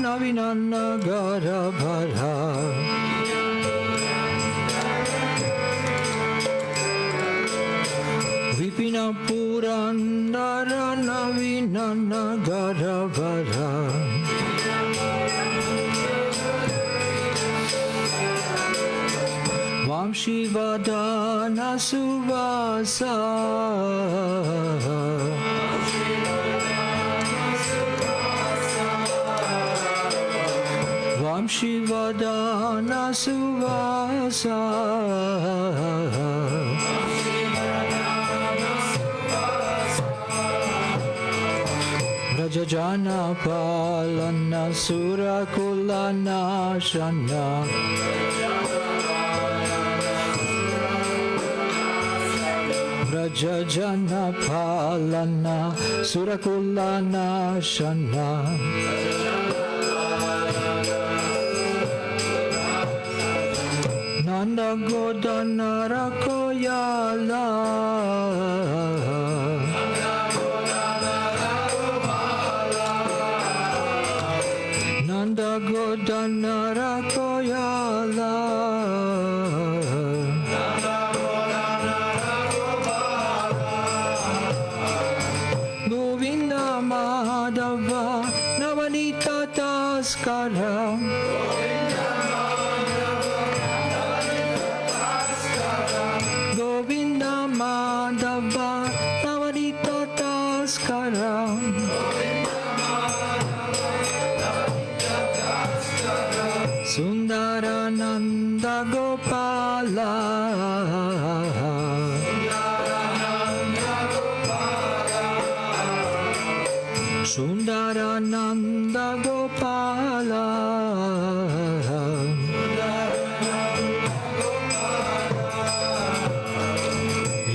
Navinana Garavara Vipina Purandara Navinana Garavara Vamshivadana Suvasa Vamshivadana Suvasa Rajajana Palana Surakulana Shana Rajajana Palana Surakulana Shana Nanda Godana Rakoyala Nanda Godana Rakoyala Govinda Madhava Navanita Taskara Govinda Madhava Navanita Taskara Sundarananda Gopala Sundarananda Gopala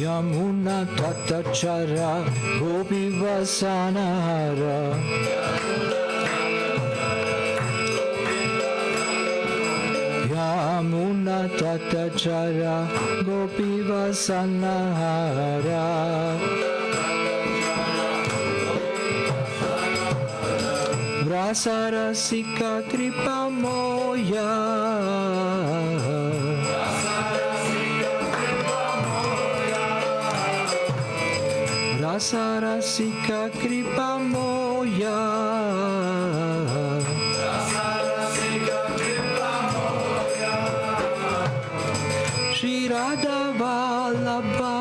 Yamuna Tatachara Gopi Vasanara Yamuna Tatachara Gopi Vasanara Vrasarasika Kripa Moya Vrasarasika Kripa Moya Shri Radha Vallabha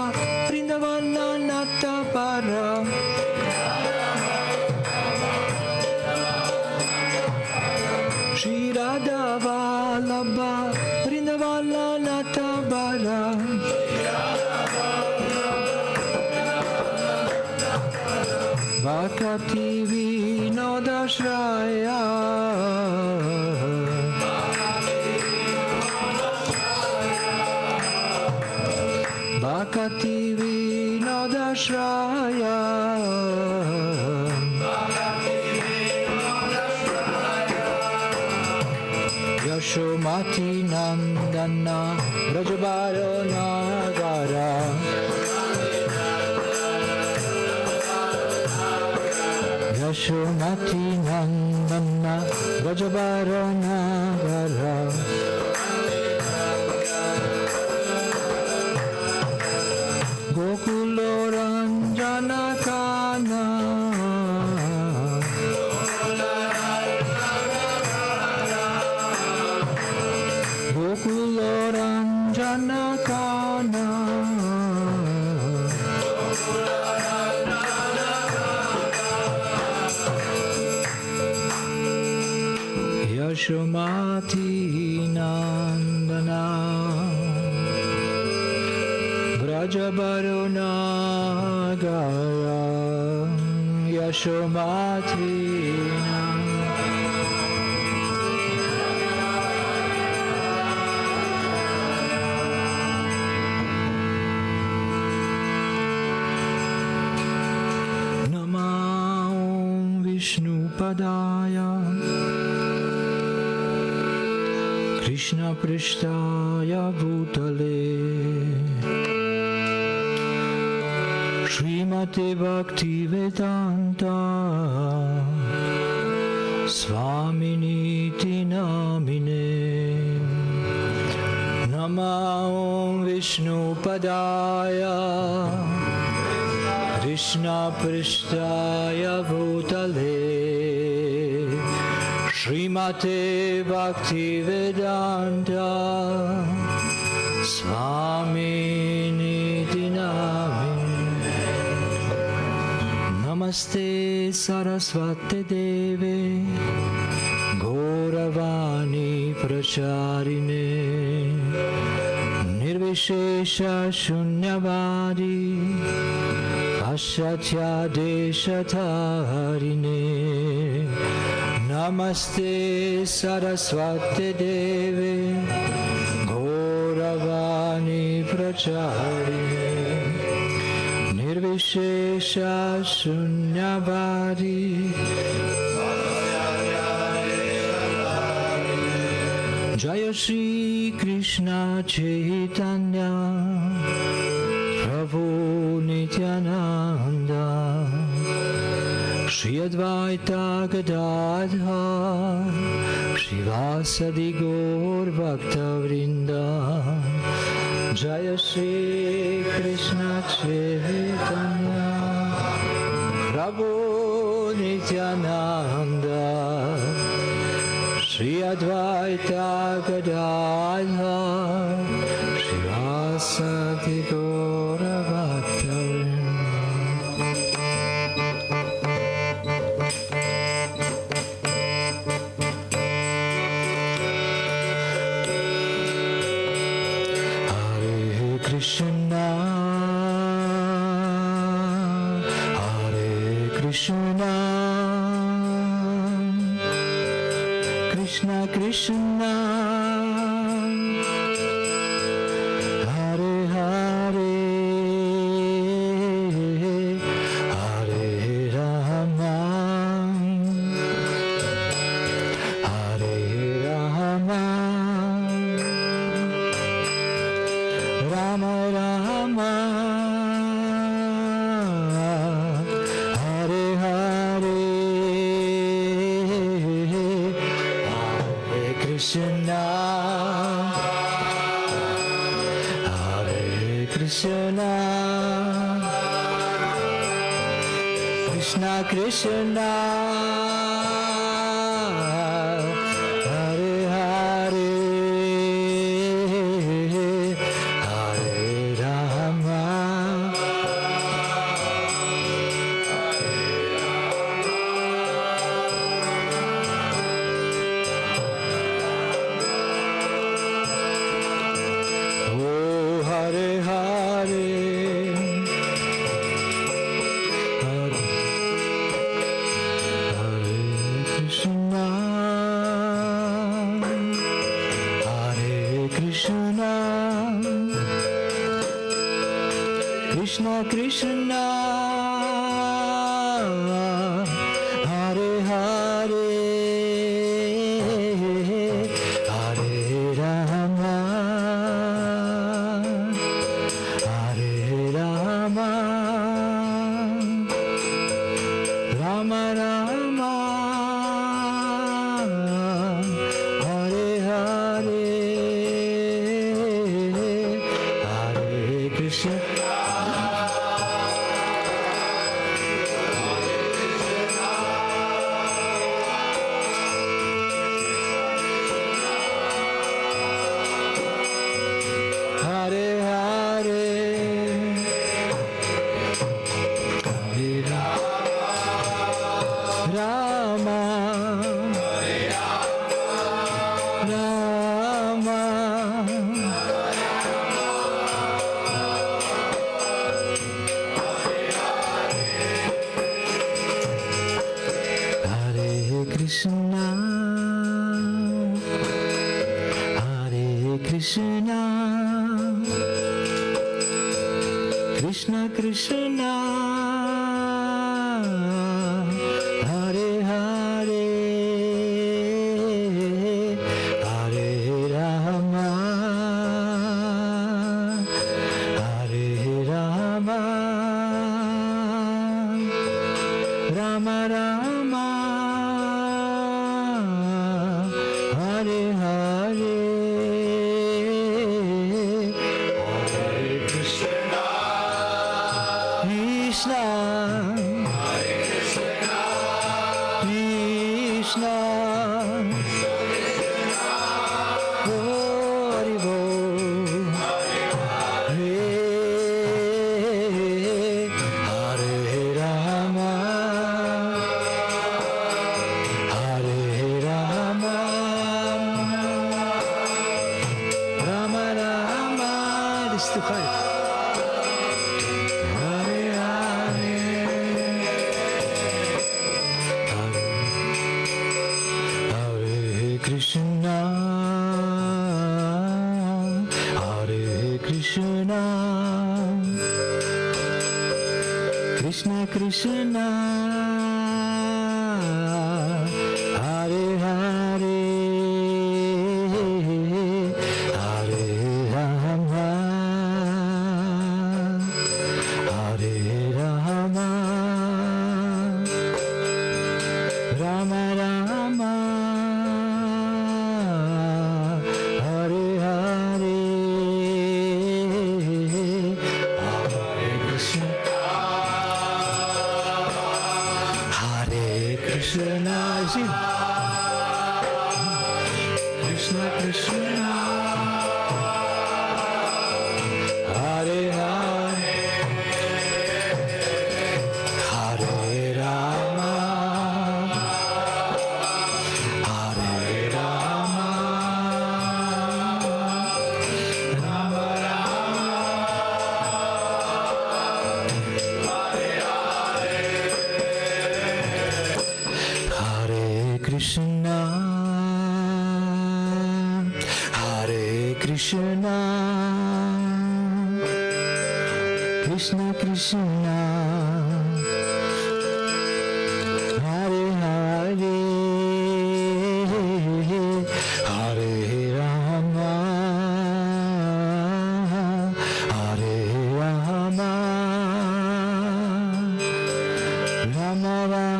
Vrindavana Natapara Shri Radha Vallabha Vrindavana Natapara Vakati Vinodashraya Vakati Vinodashraya Yashomati Nandana Rajabaro Nagara Yashomati Nandana Rajabaro Nagara Gokulo Ranjana Kana Gokulo Ranjana Kana Yashomati Nandana Vrajabaruna Gara Yashomati Namah Vishnu Padaya Krishna Prishtaya Bhutale Srimate Bhakti Vedanta Svaminiti namine. Namo Vishnu Padaya Krishna Prishtaya Bhutale Srimate Bhaktivedanta Svaminiti namine. Namaste Saraswate Deve Gauravani Pracharine Nirvishesha Shunyavadi Paschatya Deshatarine. Namaste Saraswate Deve Gauravani Pracharine Nirvishesha Shunyavadi Jaya Shri Krishna Chaitanya Prabhu Nityananda Shri Advaita Gadadhar Shivasadi Gaur Bhakta Vrinda. Jaya Shri Krishna Chaitanya Prabhu Nityananda Shri Advaita Gadadhar Shivasati Gaura Bhakta Hare Krishna Hare Krishna Krishna Krishna Hare Hare Hare Rama Hare Rama Rama Rama Hare Hare Krishna Hare Krishna Krishna Krishna Hare Hare Hare Rama Hare Hare Hare Hare Krishna Hare Krishna Krishna Krishna Hare Hare Hare Rama Hare Rama Rama Rama Hare Hare Hare Krishna Hare Hare Hare Rama Rama Hare Krishna Hare Krishna Krishna Krishna Hare Hare Hare Rama Hare Rama Rama Rama Krishna Krishna Hare Hare Hare Rama Hare Rama Rama Rama Hare Hare Hare Krishna Krishna, Krishna Krishna, Hare Hare, Hare Rama, Hare Rama, Rama Rama, Hare Hare. Krishna, Hare Krishna, Krishna Krishna, Hare Hare, Hare Rama, Hare Rama, Rama Rama.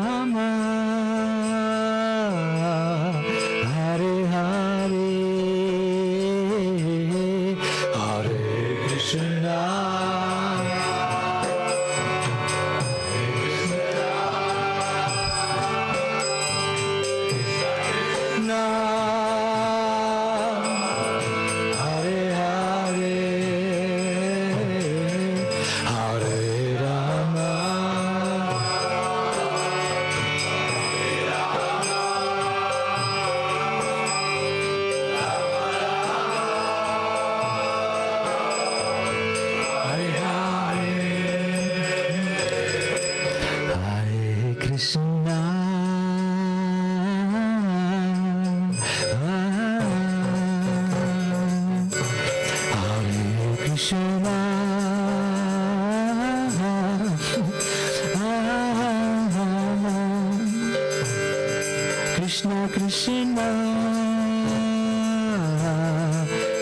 Krishna Krishna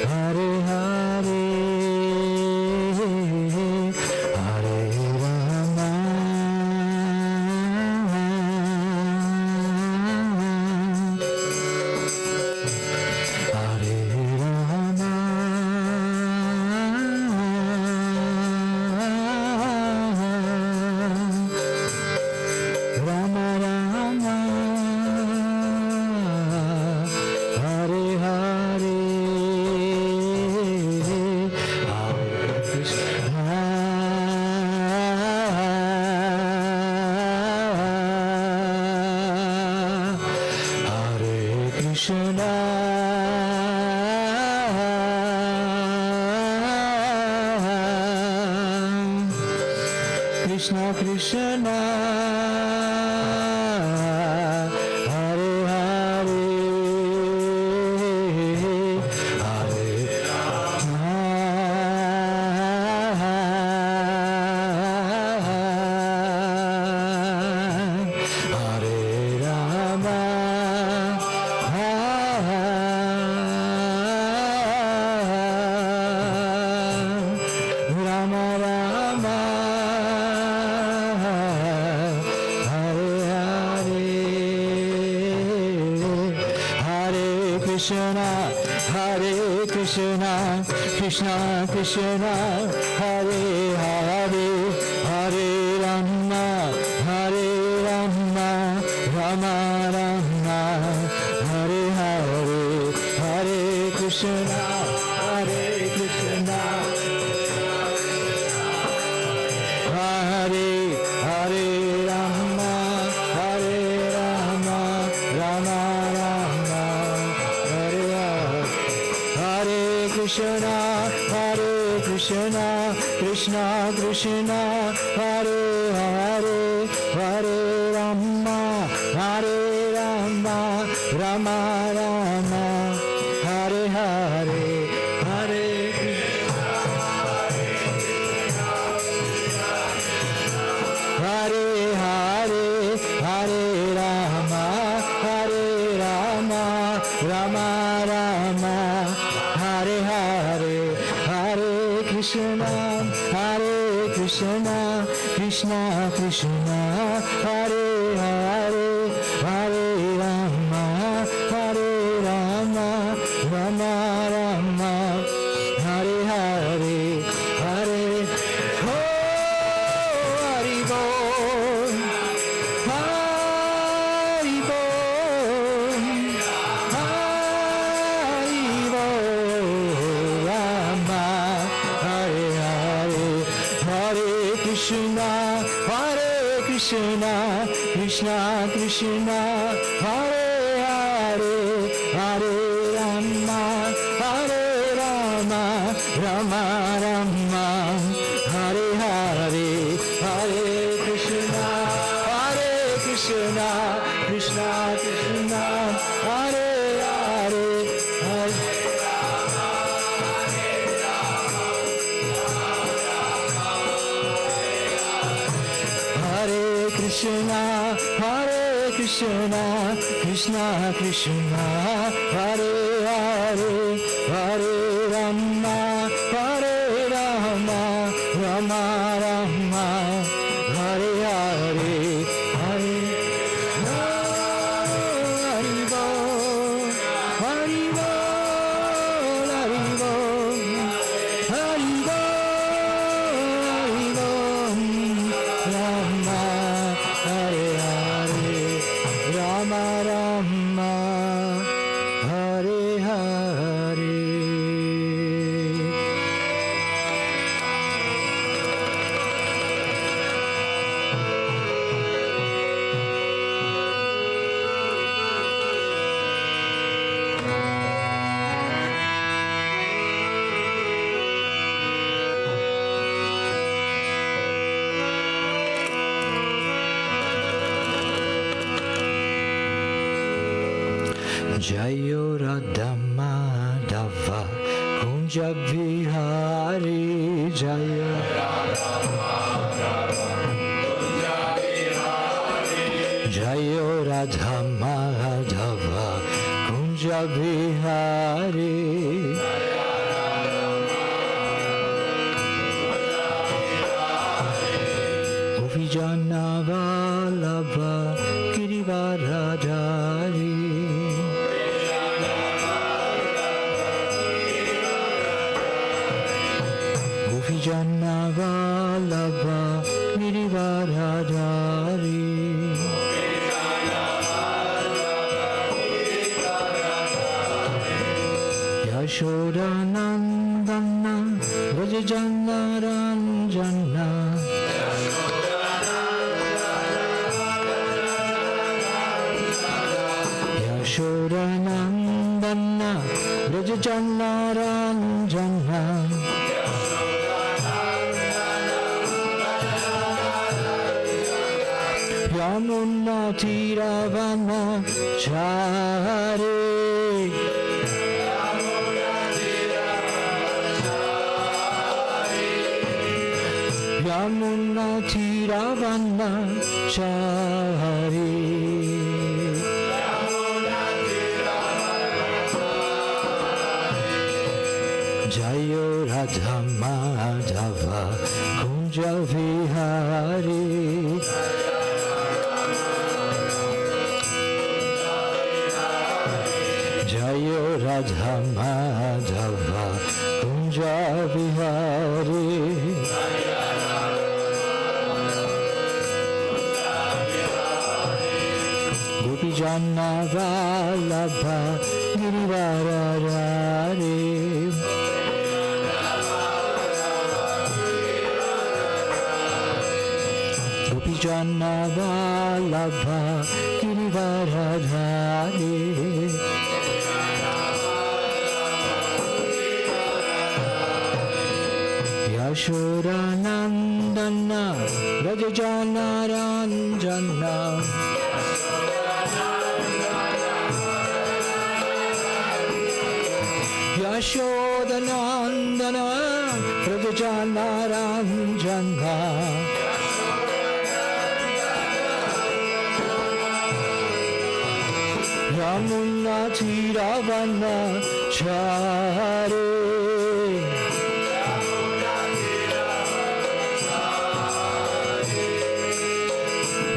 Hare Hare Hare Rama Hare Rama Rama Rama Hare Hare Hare Krishna Hare Krishna Krishna Krishna Hare Hare Hare Rama Hare Rama Rama Rama Hare Hare Hare Krishna Krishna Krishna Krishna Hare Hare Hare Rama Rama Rama Krishna, Hare Krishna, Hare Hare Rama, Hare Rama, Rama Rama, Hare Hare. Hare Krishna, Krishna Krishna, Hare Hare, Hare Rama, Hare Rama, Rama Rama, Hare Hare. Hare Hare Hare, Hare Rama, Hare Rama, Rama Rama, Hare Hare. Hare Krishna, Krishna Krishna, Hare Hare, Hare Rama, Hare Rama, Rama Rama, Hare Hare. Hare Ho, Hari Bol, Hari Bol, Hari Bol, Rama, Hare Hare. Hare Krishna, Krishna Krishna, Hare Hare, Hare Rama, Hare Rama, Rama Rama, Hare Hare. Hare Krishna, Krishna Krishna, Hare Hare, Hare Krishna, Krishna Krishna, Hare Hare, Hare Rama, Hare Rama, Rama Rama, Hare Hare. Hare Hari Bol, Hari Bol, Hari Bol, Hari Bol, Rama, Hare Hare, Rama Rama, Hare Hare. Jayo Radha Madhava Kunja Vihari, Jayo Jayo Radha Madhava Kunja Vihari, Govijana Vallabha Girivaradhari, Govijana Vallabha Girivaradhari, Yashodanandana Vrajajana Ranjana, Yashodanandana Vrajajana Ranjana, Yamuna Tiravana Chare, Yamuna Tiravana Chare, Jayo Radha Madhava Kunja Vihari, Jayo Radha Madhava Kunja Vihari, Gopijana Vallabha Girivaradhari, Jana Vallabha Girivaradhari Yashodanandana Rajajana Ranjana Yashodanandana Rajajana Ranjana Yamuna Tiravana Chare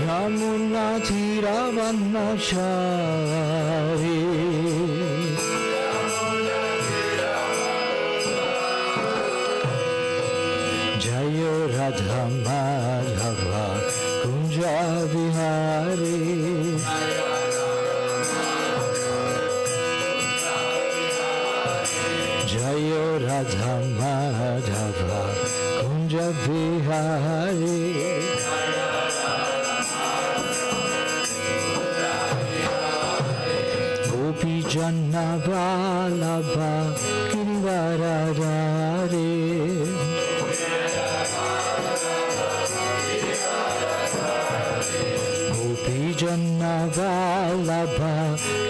Yamuna Tiravana Chare Jayo Radha Madhava Kunja Vihari Jayo Radha Madhava Kunja Vihari Gopi Janna Vallabha Girivaradhari Gopi Janna Vallabha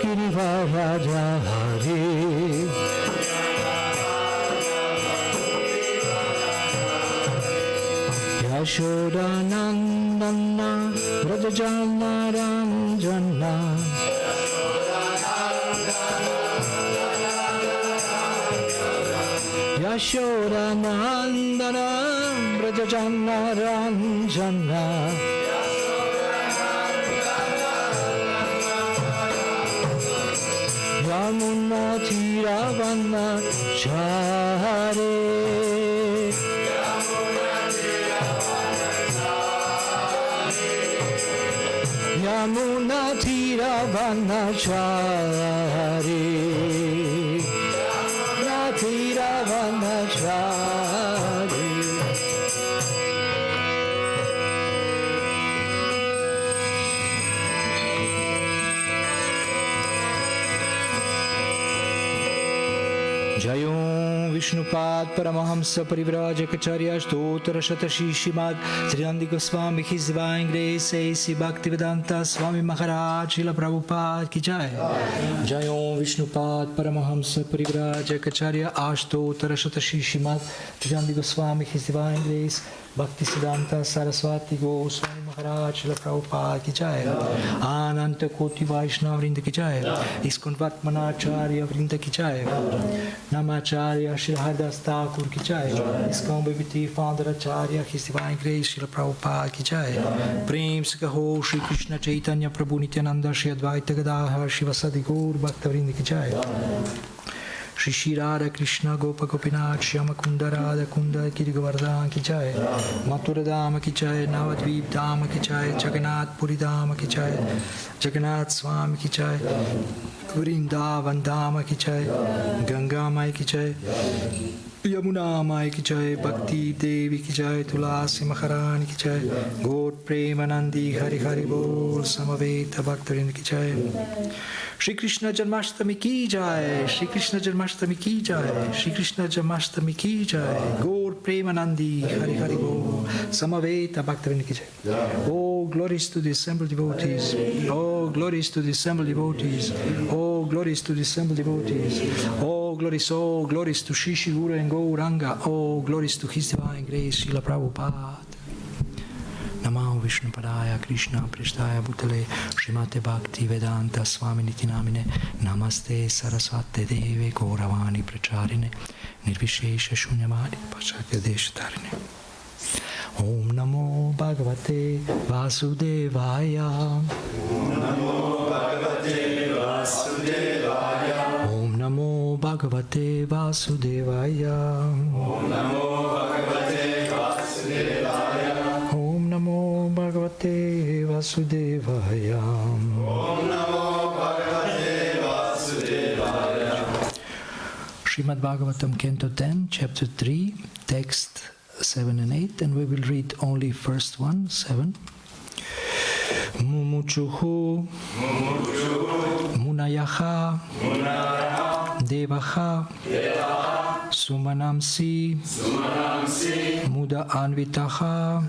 Girivaradhari Yashodanandana Rajajana Ranjana Yashodanandana Rajajana Ranjana Yamuna Tiravana Chare Yamuna Tiravana Chare Yamuna Tiravana Chare Jayom Vishnupad Paramahamsa Parivrajacharya Stotra Shatashi Shimad Srinandi Goswami His Divine Grace A.C. Bhaktivedanta Swami Maharaj Srila Prabhupada Ki Jai Jayom Vishnupad Paramahamsa Parivrajacharya Ashtotra Shatashi Shimad Srinandi Goswami His Divine Grace Bhaktisiddhanta Saraswati Goswami Maharaj Srila Prabhupada Ki Jai Ananta Koti Vaishnava Vrinda Ki Jai Iskon Vatmanacharya Vrinda Ki Jai Namacharya Srila Haridas Thakur Ki Jai Iskon Bhaviti Founder Acharya His Divine Grace Srila Prabhupada Ki Jai Prem Sakaho Shri Krishna Chaitanya Prabhu Nityananda Shri Advaita Gadadhar Shivasadi Gaur Bhakta Vrinda Ki Jai Shri Shri Radha Krishna Gopa Gopinath Shyama Kunda Radha Kunda Giri Govardhan Ki Jai Mathura Dhama Ki Jai Navadvip Dhama Ki Jai Jagannath Puri Dhama Ki Jai Jagannath Swami Ki Jai Vrindavan Dhama Ki Jai Ganga Mai Ki Jai Yamuna Mai Ki Jai Bhakti Devi Ki Jai Tulasi Maharani Ki Jai Gaur Premanandi Hari Hari Bol Samaveta Bhaktarinda Ki Jai Shri Kṛṣṇa Janmāṣṭamī Ki Jai Shri Kṛṣṇa Janmāṣṭamī Ki Jai Shri Kṛṣṇa Janmāṣṭamī Ki Jai Gaur Premanandi Hari Hari Bol Samaveta Bhaktarinda Ki Jai. Oh, glories to the assembled devotees. Oh, glories to the assembled devotees. Oh, glories to the assembled devotees. Oh, glories to Shri Shri Guru and Gauranga. Oh, glories to His Divine Grace, Srila Prabhupada. Namo Vishnu Padaya Krishna Prishtaya Bhutale Srimate Bhakti Vedanta Swami Niti Namine Namaste Saraswate Deve Gauravani Pracharine Nirvishesha Shunyamadi Pachakya Deshatarine. Om Namo Bhagavate Vasudevaya. Om Namo Bhagavate Vasudevaya. Om Namo Bhagavate Vasudevaya. Om Namo Bhagavate Vasudevaya. Om Namo Bhagavate Vasudevaya. Om Namo Bhagavate Vasudevaya. Srimad Bhagavatam, Canto 10, Chapter 3, Text 7 and 8, and we will read only first one, 7. Mumuchuhu Munayaha Devaha Sumanamsi Muda Anvitaha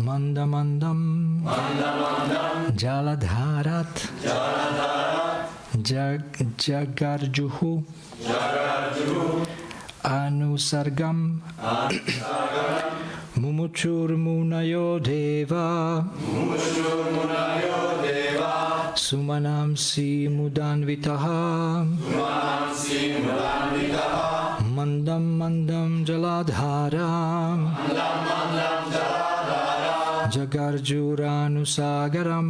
Mandamandam Jaladharat Jagarjuhu Anusargam Mumuchur Munayo Deva Sumanamsi Mudanvitaha Mandam Mandam Jaladharam Jagarjuranusagaram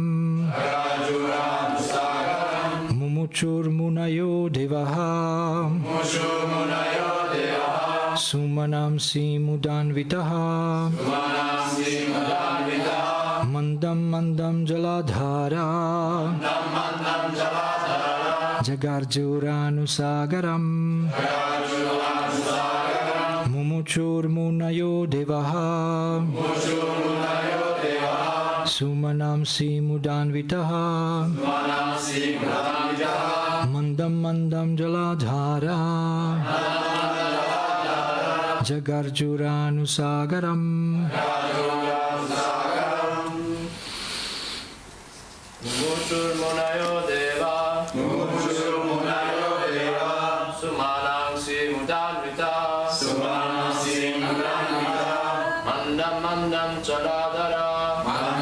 Mumuchur Munayo Devaha Sumanamsi Mudanvitaha Mandam Mandam Jaladhara Jagarjuranusagaram Mumuchur Munayo Devaha Sumanamsi Mudanvitaha Mandam Mandam Jaladhara Jagarjuranusagaram Mumuchur Munayo Deva Sumanamsi Mudanvita Mandam Mandam Jaladhara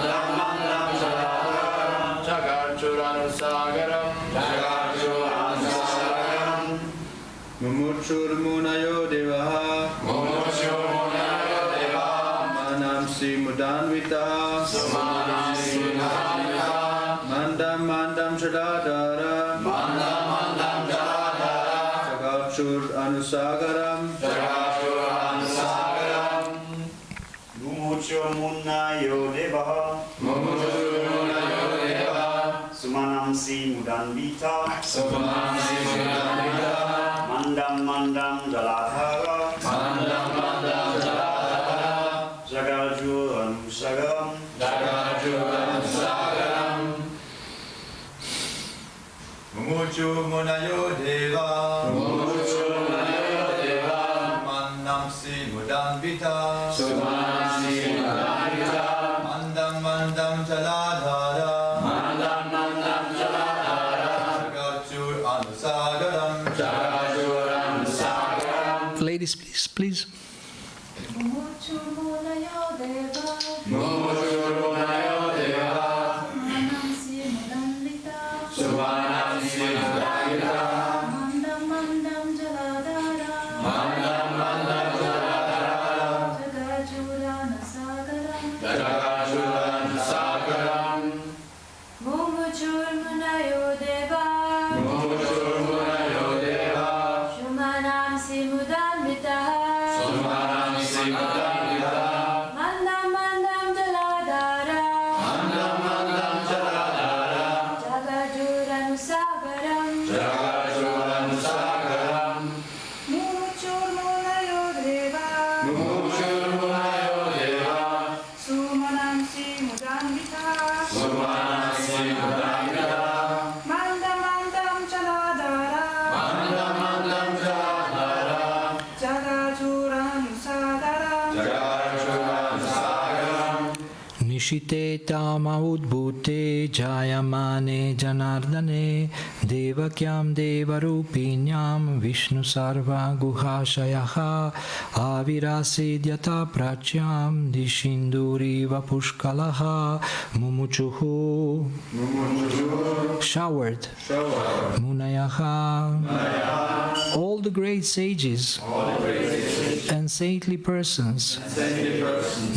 Jagarjuranusagaram Mumuchur Munayo Devaha Sumanamsi Mudanvitaha Mandam Mandam Jaladhara Jagarjuranusagaram Mumuchur Munayo Devaha Sumanamsi Mudanvita Mandam Mandam Jaladhara Jagarjuranusagaram Mumuchur Munayo Deva Sumanamsi Mudanvita Mandam Mandam Jaladhara Jagarjuranusagaram Ladies, please. Mumuchur Munayo Deva Sumanamsi Mudanvita Mandam Mandam Jaladhara Jagarjuranusagaram Mumuchur Munayo Deva Sumanamsi Mudanvita Mandam Mandam Jaladhara Jagarjuranusagaram Mumuchur Munayo Deva Sumanamsi Mudanvita Mandam Mandam Jaladhara Jagarjuranusagaram Nishite Tama Udbhute Jayamane Janardane Devakyam Devarupinyam Vishnu Sarva Guhashayaha Avirasidhyata Prachyam Dishinduri Vapushkalaha Mumuchuhu showered Munayaha all the great sages and saintly persons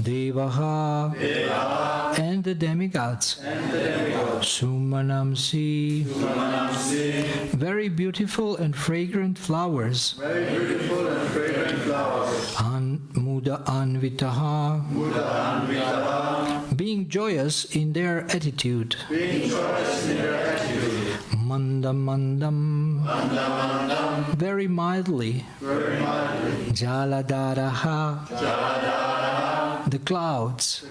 Devaha and the demigods Sumanamsi very beautiful and fragrant flowers Muda Anvitaha being joyous in their attitude Mandam mandam, very mildly. Jaladaraha, the clouds.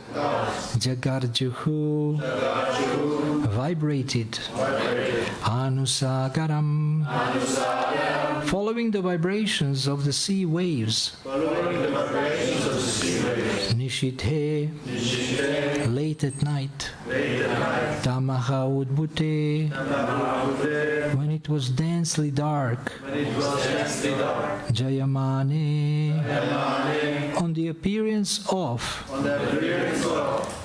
Jagarjuhu, vibrated. Anusagaram, following the vibrations of the sea waves. Nishithe, late at night. Tamaha udbute, when it was densely dark. Jayamane, on the appearance of.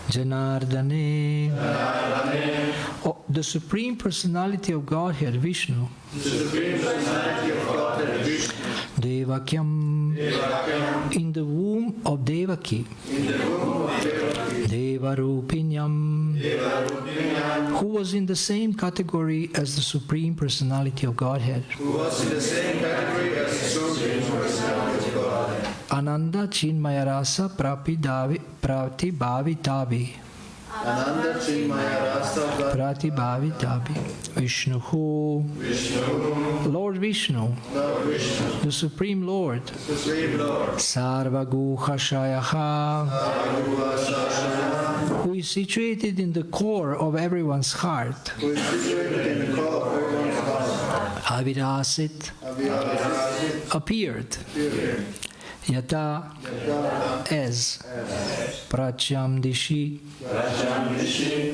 Janardane, the Supreme Personality of Godhead, Vishnu. Devakyam, in the womb of Devaki. Devarupinyam, who was in the same category as the Supreme Personality of Godhead. Ananda Chinmaya Rasa Pratibhavitabi. Pratibhavitabi. Vishnuhu, Lord Vishnu, the Supreme Lord. Sarvaguhashayaha, who is situated in the core of everyone's heart. Avirasit, appeared. Yata, as. Prachyam Dishi,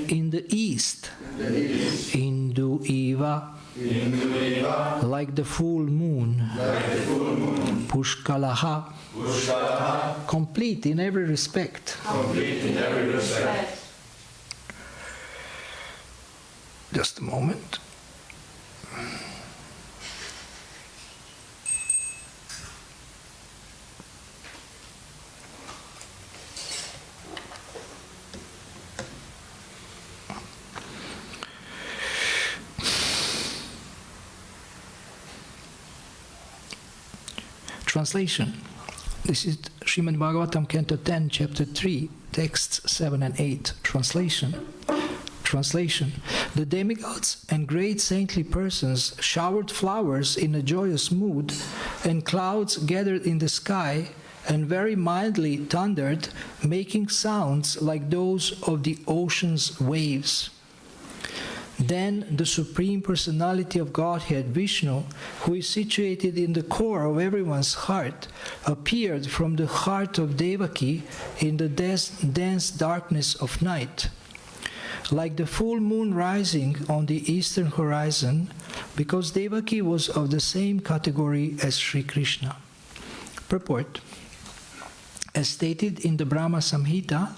in the east. Indu Eva, like the full moon. Pushkalaha, complete in every respect. Just a moment. Translation. This is Srimad Bhagavatam, Canto 10, Chapter 3, texts 7 and 8. Translation. The demigods and great saintly persons showered flowers in a joyous mood, and clouds gathered in the sky and very mildly thundered, making sounds like those of the ocean's waves. Then the Supreme Personality of Godhead, Vishnu, who is situated in the core of everyone's heart, appeared from the heart of Devaki in the dense darkness of night. Like the full moon rising on the eastern horizon, because Devaki was of the same category as Sri Krishna. Purport. As stated in the Brahma Samhita,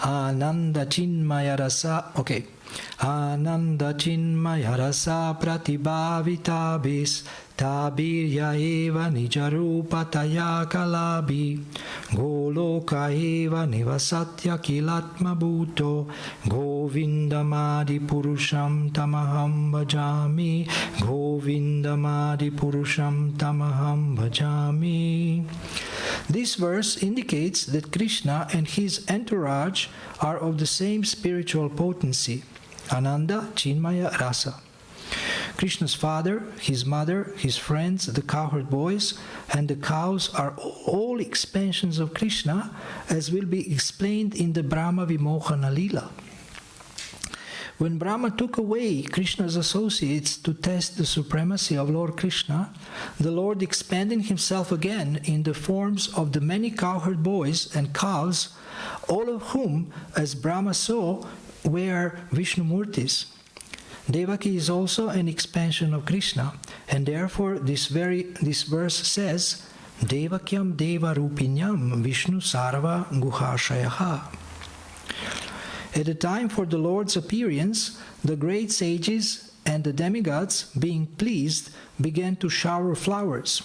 Ananda Chinmaya Rasa, Ananda Chinmaya Rasa Pratibhavitabis Tabirya eva nijarupataya kalabi Goloka eva nivasatya kilatma bhuto Govindamadi purusham tamaham bhajami Govindamadi purusham tamaham bhajami. This verse indicates that Krishna and his entourage are of the same spiritual potency, Ananda Chinmaya Rasa. Krishna's father, his mother, his friends, the cowherd boys, and the cows are all expansions of Krishna, as will be explained in the Brahma Vimohana Lila. When Brahma took away Krishna's associates to test the supremacy of Lord Krishna, the Lord expanded himself again in the forms of the many cowherd boys and cows, all of whom, as Brahma saw, were Vishnumurtis. Devaki is also an expansion of Krishna, and therefore this verse says, Devakyam Deva Rupinyam Vishnu Sarva Guhashayaha. At the time for the Lord's appearance, the great sages and the demigods, being pleased, began to shower flowers.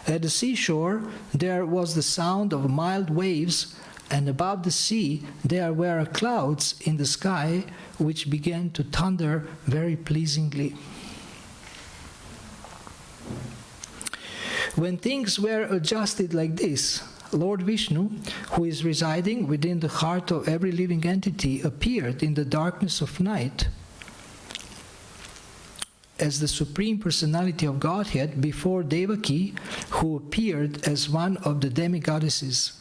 At the seashore, there was the sound of mild waves, and above the sea there were clouds in the sky which began to thunder very pleasingly. When things were adjusted like this, Lord Vishnu, who is residing within the heart of every living entity, appeared in the darkness of night. as the Supreme Personality of Godhead before Devaki, who appeared as one of the demigoddesses.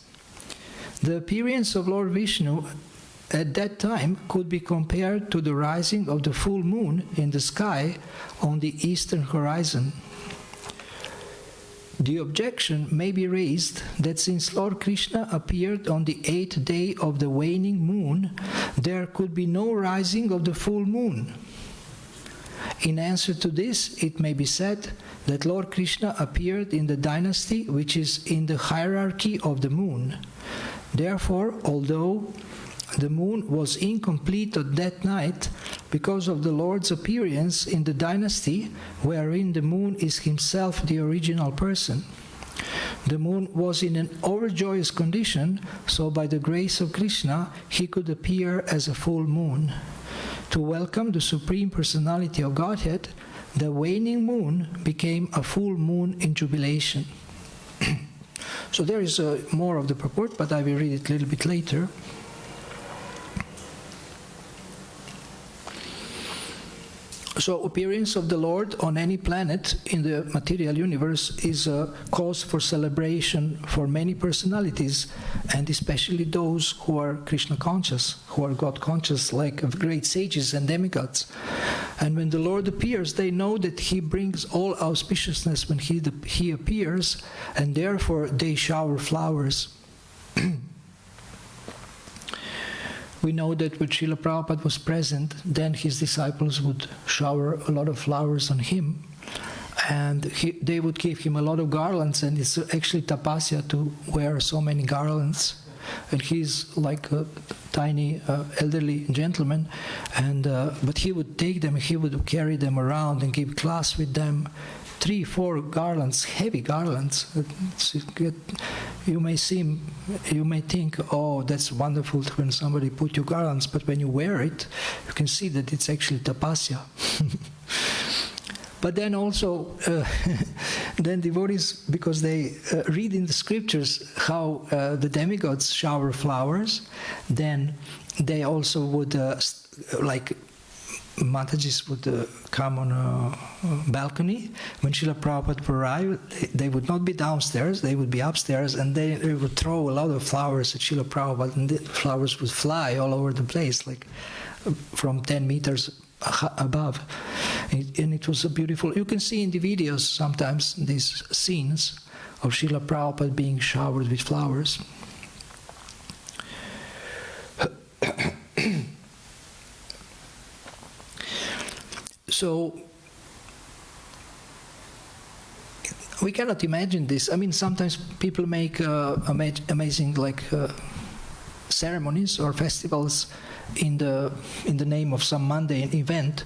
The appearance of Lord Vishnu at that time could be compared to the rising of the full moon in the sky on the eastern horizon. The objection may be raised that since Lord Krishna appeared on the 8th day of the waning moon, there could be no rising of the full moon. In answer to this, it may be said that Lord Krishna appeared in the dynasty which is in the hierarchy of the moon. Therefore, although the moon was incomplete on that night because of the Lord's appearance in the dynasty wherein the moon is himself the original person. The moon was in an overjoyous condition, so by the grace of Krishna he could appear as a full moon. To welcome the Supreme Personality of Godhead, the waning moon became a full moon in jubilation. So there is more of the purport, but I will read it a little bit later. So appearance of the Lord on any planet in the material universe is a cause for celebration for many personalities, and especially those who are Krishna conscious, who are God conscious, like great sages and demigods. And when the Lord appears, they know that he brings all auspiciousness when he appears, and therefore they shower flowers. We know that when Srila Prabhupada was present, then his disciples would shower a lot of flowers on him, and they would give him a lot of garlands, and it's actually tapasya to wear so many garlands. And he's like a tiny elderly gentleman, and but he would take them, he would carry them around and give class with them. 3-4 garlands, heavy garlands. You may think, oh, that's wonderful when somebody put you garlands, but when you wear it, you can see that it's actually tapasya. But then also, then devotees, because they read in the scriptures how the demigods shower flowers, then they also would, like Matajis would come on a balcony. When Srila Prabhupada would arrive, they would not be downstairs, they would be upstairs, and they would throw a lot of flowers at Srila Prabhupada, and the flowers would fly all over the place, like from 10 meters above. And it was a beautiful, you can see in the videos sometimes these scenes of Srila Prabhupada being showered with flowers. So we cannot imagine this. I mean, sometimes people make amazing ceremonies or festivals in the name of some mundane event,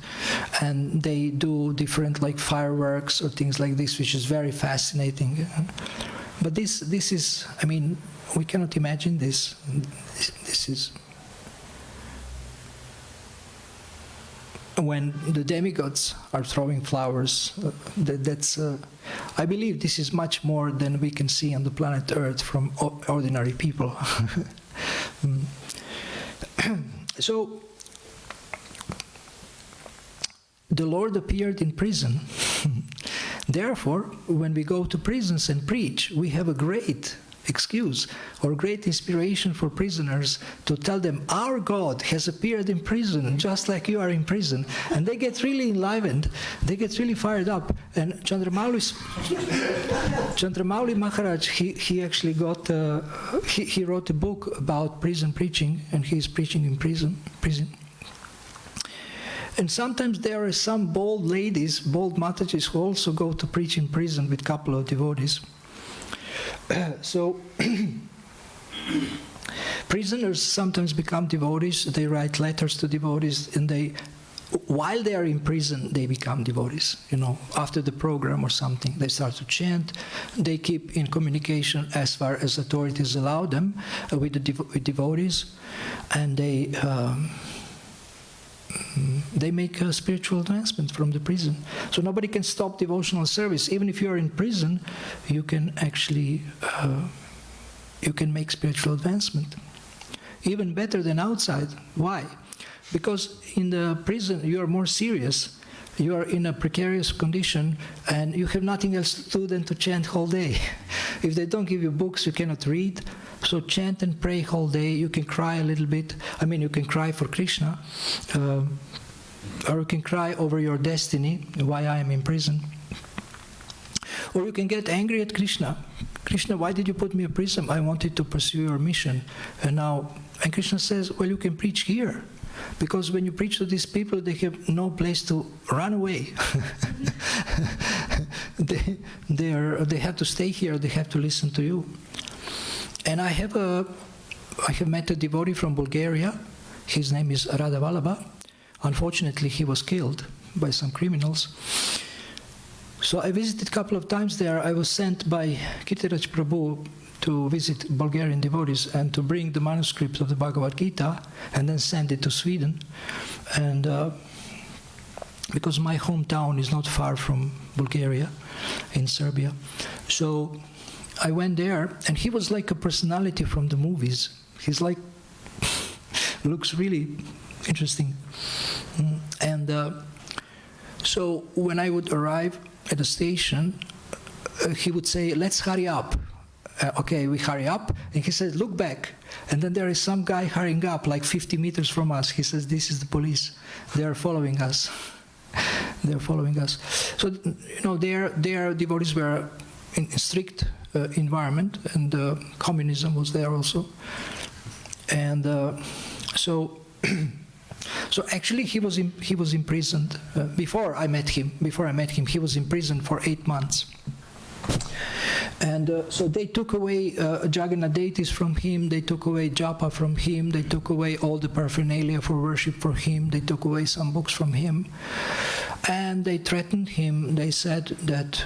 and they do different like fireworks or things like this, which is very fascinating. But this is, I mean, we cannot imagine this. This is when the demigods are throwing flowers. That's I believe this is much more than we can see on the planet Earth from ordinary people. So the Lord appeared in prison. Therefore, when we go to prisons and preach, we have a great excuse or great inspiration for prisoners to tell them, our God has appeared in prison just like you are in prison. And they get really enlivened, they get really fired up. And Chandramauli Maharaj, he actually got, he wrote a book about prison preaching, and he's preaching in prison. And sometimes there are some bold ladies, bold Matajis, who also go to preach in prison with a couple of devotees. So prisoners sometimes become devotees. They write letters to devotees, and while they are in prison, they become devotees. You know, after the program or something, they start to chant. They keep in communication as far as authorities allow them with devotees, and they make a spiritual advancement from the prison. So nobody can stop devotional service. Even if you are in prison, you can actually you can make spiritual advancement. Even better than outside. Why? Because in the prison you are more serious. you are in a precarious condition and you have nothing else to do than to chant whole day. If they don't give you books, you cannot read. So chant and pray whole day. You can cry a little bit. I mean, you can cry for Krishna. Or you can cry over your destiny, why I am in prison. Or you can get angry at Krishna. Krishna, why did you put me in prison? I wanted to pursue your mission. And Krishna says, well, you can preach here. Because when you preach to these people, they have no place to run away. They have to stay here. They have to listen to you. And I have met a devotee from Bulgaria. His name is Radha Vallabha. Unfortunately, he was killed by some criminals. So I visited a couple of times there. I was sent by Kirtiraj Prabhu to visit Bulgarian devotees and to bring the manuscripts of the Bhagavad Gita and then send it to Sweden. And because my hometown is not far from Bulgaria, in Serbia. So I went there, and he was like a personality from the movies. He's like, looks really interesting. And so when I would arrive at the station, he would say, let's hurry up. Okay, we hurry up. And he said, look back. And then there is some guy hurrying up like 50 meters from us. He says, this is the police. They are following us. They are following us. So, their devotees were in a strict environment, and communism was there also. And so actually he was imprisoned before I met him. He was imprisoned for 8 months. And so they took away Jagannath deities from him, they took away japa from him, they took away all the paraphernalia for worship for him, they took away some books from him, and they threatened him. They said that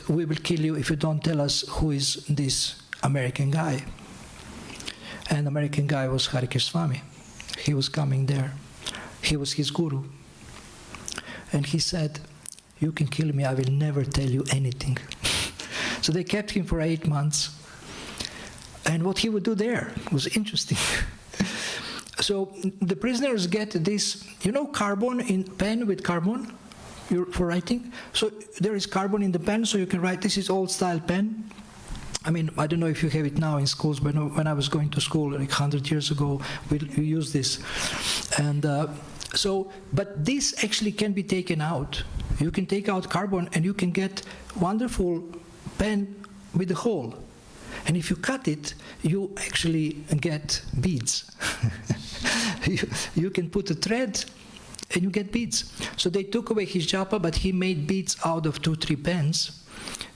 we will kill you if you don't tell us who is this American guy. And the American guy was Kṛṣṇa. He was coming there. He was his guru. And he said, you can kill me, I will never tell you anything. So they kept him for 8 months. And what he would do there was interesting. So the prisoners get this, carbon in pen with carbon for writing. So there is carbon in the pen, so you can write. This is old style pen. I mean, I don't know if you have it now in schools, but when I was going to school like 100 years ago, we used this. And but this actually can be taken out. You can take out carbon and you can get wonderful pen with a hole. And if you cut it, you actually get beads. You can put a thread and you get beads. So they took away his japa, but he made beads out of 2-3 pens.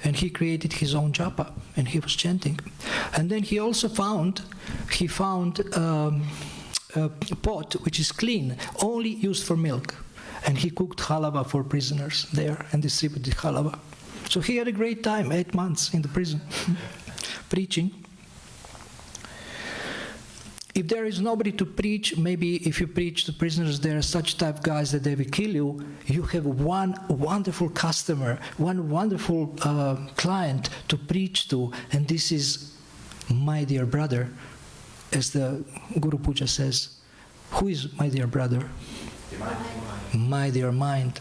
And he created his own japa, and he was chanting. And then he also found a pot which is clean, only used for milk. And he cooked halava for prisoners there and distributed halava. So he had a great time, 8 months in the prison, preaching. If there is nobody to preach, maybe if you preach to prisoners, there are such type of guys that they will kill you. You have one wonderful customer, one wonderful client to preach to, and this is my dear brother, as the Guru Puja says. Who is my dear brother? My dear mind.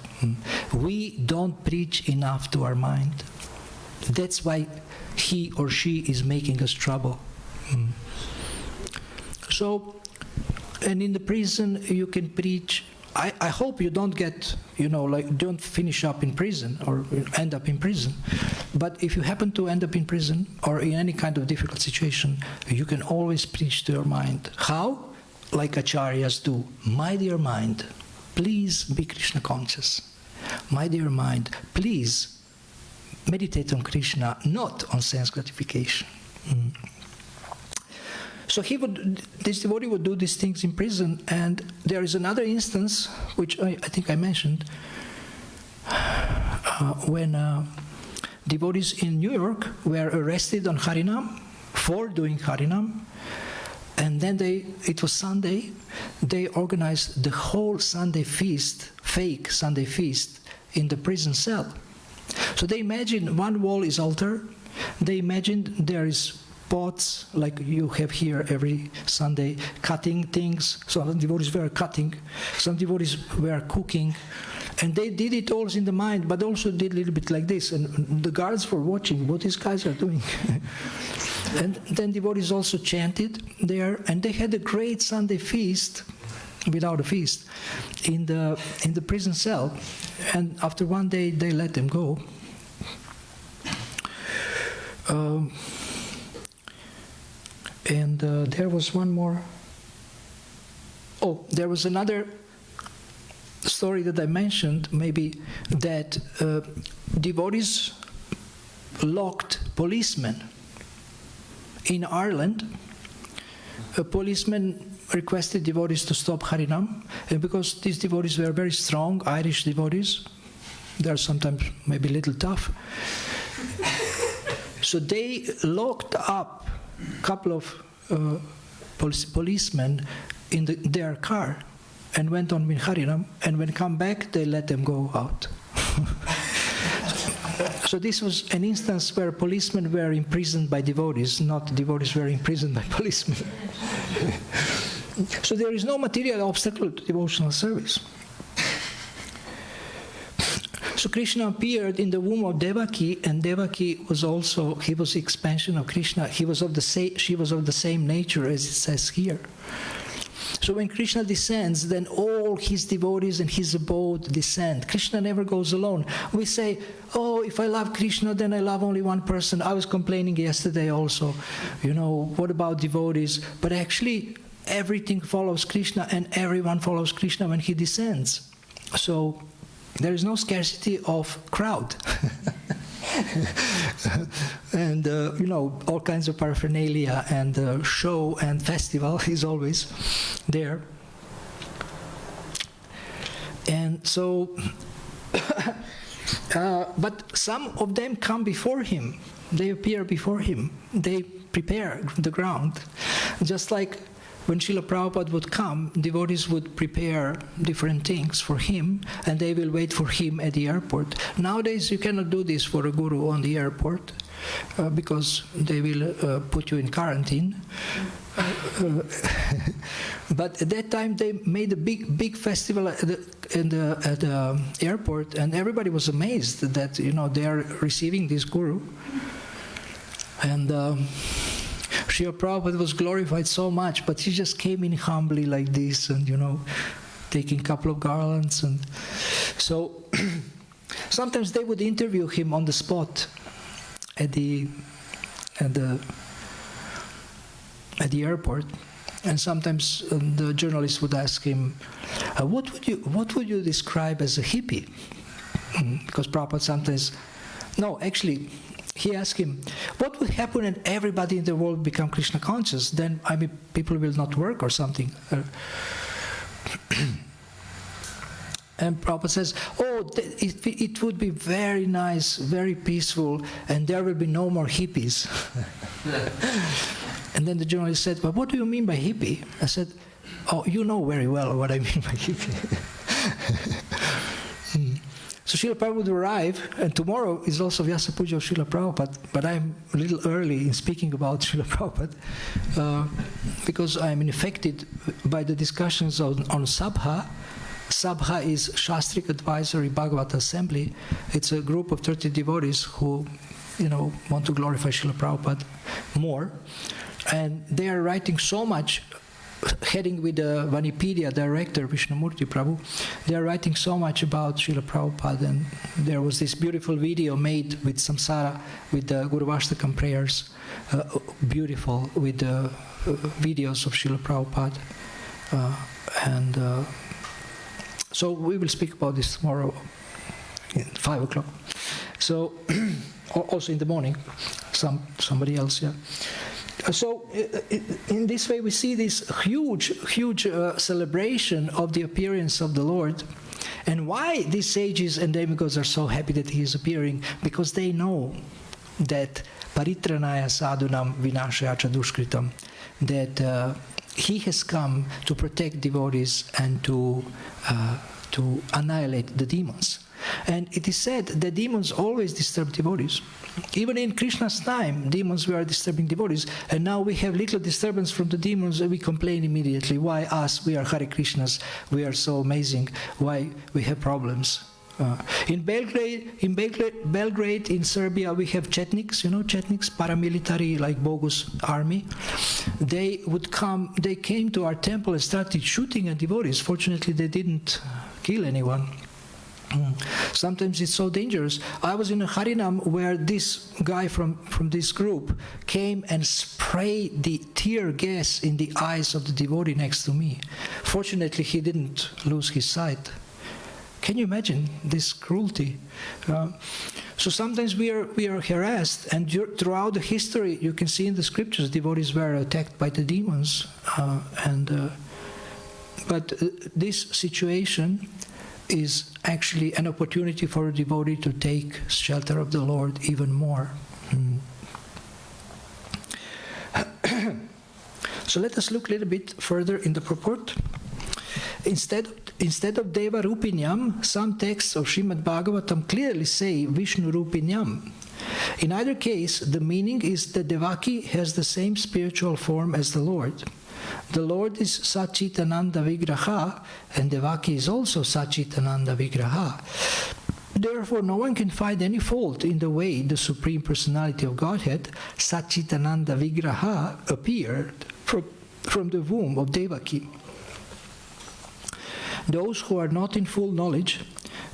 We don't preach enough to our mind. That's why he or she is making us trouble. So, and in the prison you can preach. I hope you don't get, don't finish up in prison or end up in prison. But if you happen to end up in prison or in any kind of difficult situation, you can always preach to your mind. How? Like acharyas do. My dear mind, please be Krishna conscious. My dear mind, please meditate on Krishna, not on sense gratification. So this devotee would do these things in prison, and there is another instance, which I think I mentioned, when devotees in New York were arrested on Harinam for doing Harinam, and then it was Sunday, they organized the whole Sunday feast, fake Sunday feast, in the prison cell. So they imagined one wall is altar, they imagined there is pots, like you have here every Sunday, cutting things. Some devotees were cutting, some devotees were cooking, and they did it all in the mind, but also did a little bit like this, and the guards were watching what these guys are doing. And then devotees also chanted there, and they had a great Sunday feast, without a feast, in the prison cell. And after one day, they let them go. There was one more. Oh, there was another story that I mentioned, maybe, that devotees locked policemen in Ireland. A policeman requested devotees to stop Harinam, and because these devotees were very strong, Irish devotees, they are sometimes maybe a little tough, so they locked up a couple of policemen in their car and went on with Harinam, and when they come back, they let them go out. So this was an instance where policemen were imprisoned by devotees, not devotees were imprisoned by policemen. So there is no material obstacle to devotional service. So Krishna appeared in the womb of Devaki, and Devaki was also, he was the expansion of Krishna. She was of the same nature as it says here. So when Krishna descends, then all his devotees and his abode descend. Krishna never goes alone. We say, oh, if I love Krishna, then I love only one person. I was complaining yesterday also, what about devotees? But actually, everything follows Krishna, and everyone follows Krishna when he descends. So there is no scarcity of crowd. And, all kinds of paraphernalia and show and festival is always there. And so, but some of them come before him. They appear before him. They prepare the ground. Just like when Srila Prabhupada would come, devotees would prepare different things for him, and they will wait for him at the airport. Nowadays, you cannot do this for a guru on the airport, because they will put you in quarantine. But at that time, they made a big festival at the airport, and everybody was amazed that they are receiving this guru. And Srila Prabhupada was glorified so much, but he just came in humbly like this, and taking a couple of garlands, and so sometimes they would interview him on the spot at the airport, and sometimes the journalist would ask him, "What would you describe as a hippie?" Because Prabhupada sometimes, he asked him, what would happen if everybody in the world become Krishna conscious? Then, people will not work or something. And Prabhupada says, it would be very nice, very peaceful, and there will be no more hippies. And then the journalist said, well, what do you mean by hippie? I said, oh, you know very well what I mean by hippie. So Srila Prabhupada would arrive, and tomorrow is also Vyasa Puja of Srila Prabhupada, but I'm a little early in speaking about Srila Prabhupada, because I'm infected by the discussions on Sabha. Sabha is Shastric Advisory Bhagavata Assembly. It's a group of 30 devotees who, want to glorify Srila Prabhupada more. And they are writing so much, heading with the Vanipedia director, Vishnumurti Prabhu. They are writing so much about Srila Prabhupada, and there was this beautiful video made with Samsara, with the Guru Vashtakam prayers, beautiful, with the videos of Srila Prabhupada. So we will speak about this tomorrow at 5 o'clock. So, also in the morning, somebody else, yeah. So in this way we see this huge celebration of the appearance of the Lord. And why these sages and demigods are so happy that he is appearing? Because they know that paritranaya sadhunam vinashaya cha dushkritam, that he has come to protect devotees and to annihilate the demons. And it is said that demons always disturb devotees. Even in Krishna's time, demons were disturbing devotees, and now we have little disturbance from the demons, and we complain immediately. Why us? We are Hare Krishnas. We are so amazing. Why we have problems? In Belgrade, in Serbia, we have Chetniks. You know Chetniks, paramilitary, like bogus army. They came to our temple and started shooting at devotees. Fortunately, they didn't kill anyone. Sometimes it's so dangerous. I was in a Harinam where this guy from this group came and sprayed the tear gas in the eyes of the devotee next to me. Fortunately, he didn't lose his sight. Can you imagine this cruelty? So sometimes we are harassed, and throughout the history, you can see in the scriptures, devotees were attacked by the demons. But this situation is actually an opportunity for a devotee to take shelter of the Lord even more. So let us look a little bit further in the purport. Instead of Deva Rupinyam, some texts of Srimad Bhagavatam clearly say Vishnu Rupinyam. In either case, the meaning is that Devaki has the same spiritual form as the Lord. The Lord is Sachitananda Vigraha, and Devaki is also Sachitananda Vigraha. Therefore, no one can find any fault in the way the Supreme Personality of Godhead, Sachitananda Vigraha, appeared from the womb of Devaki. Those who are not in full knowledge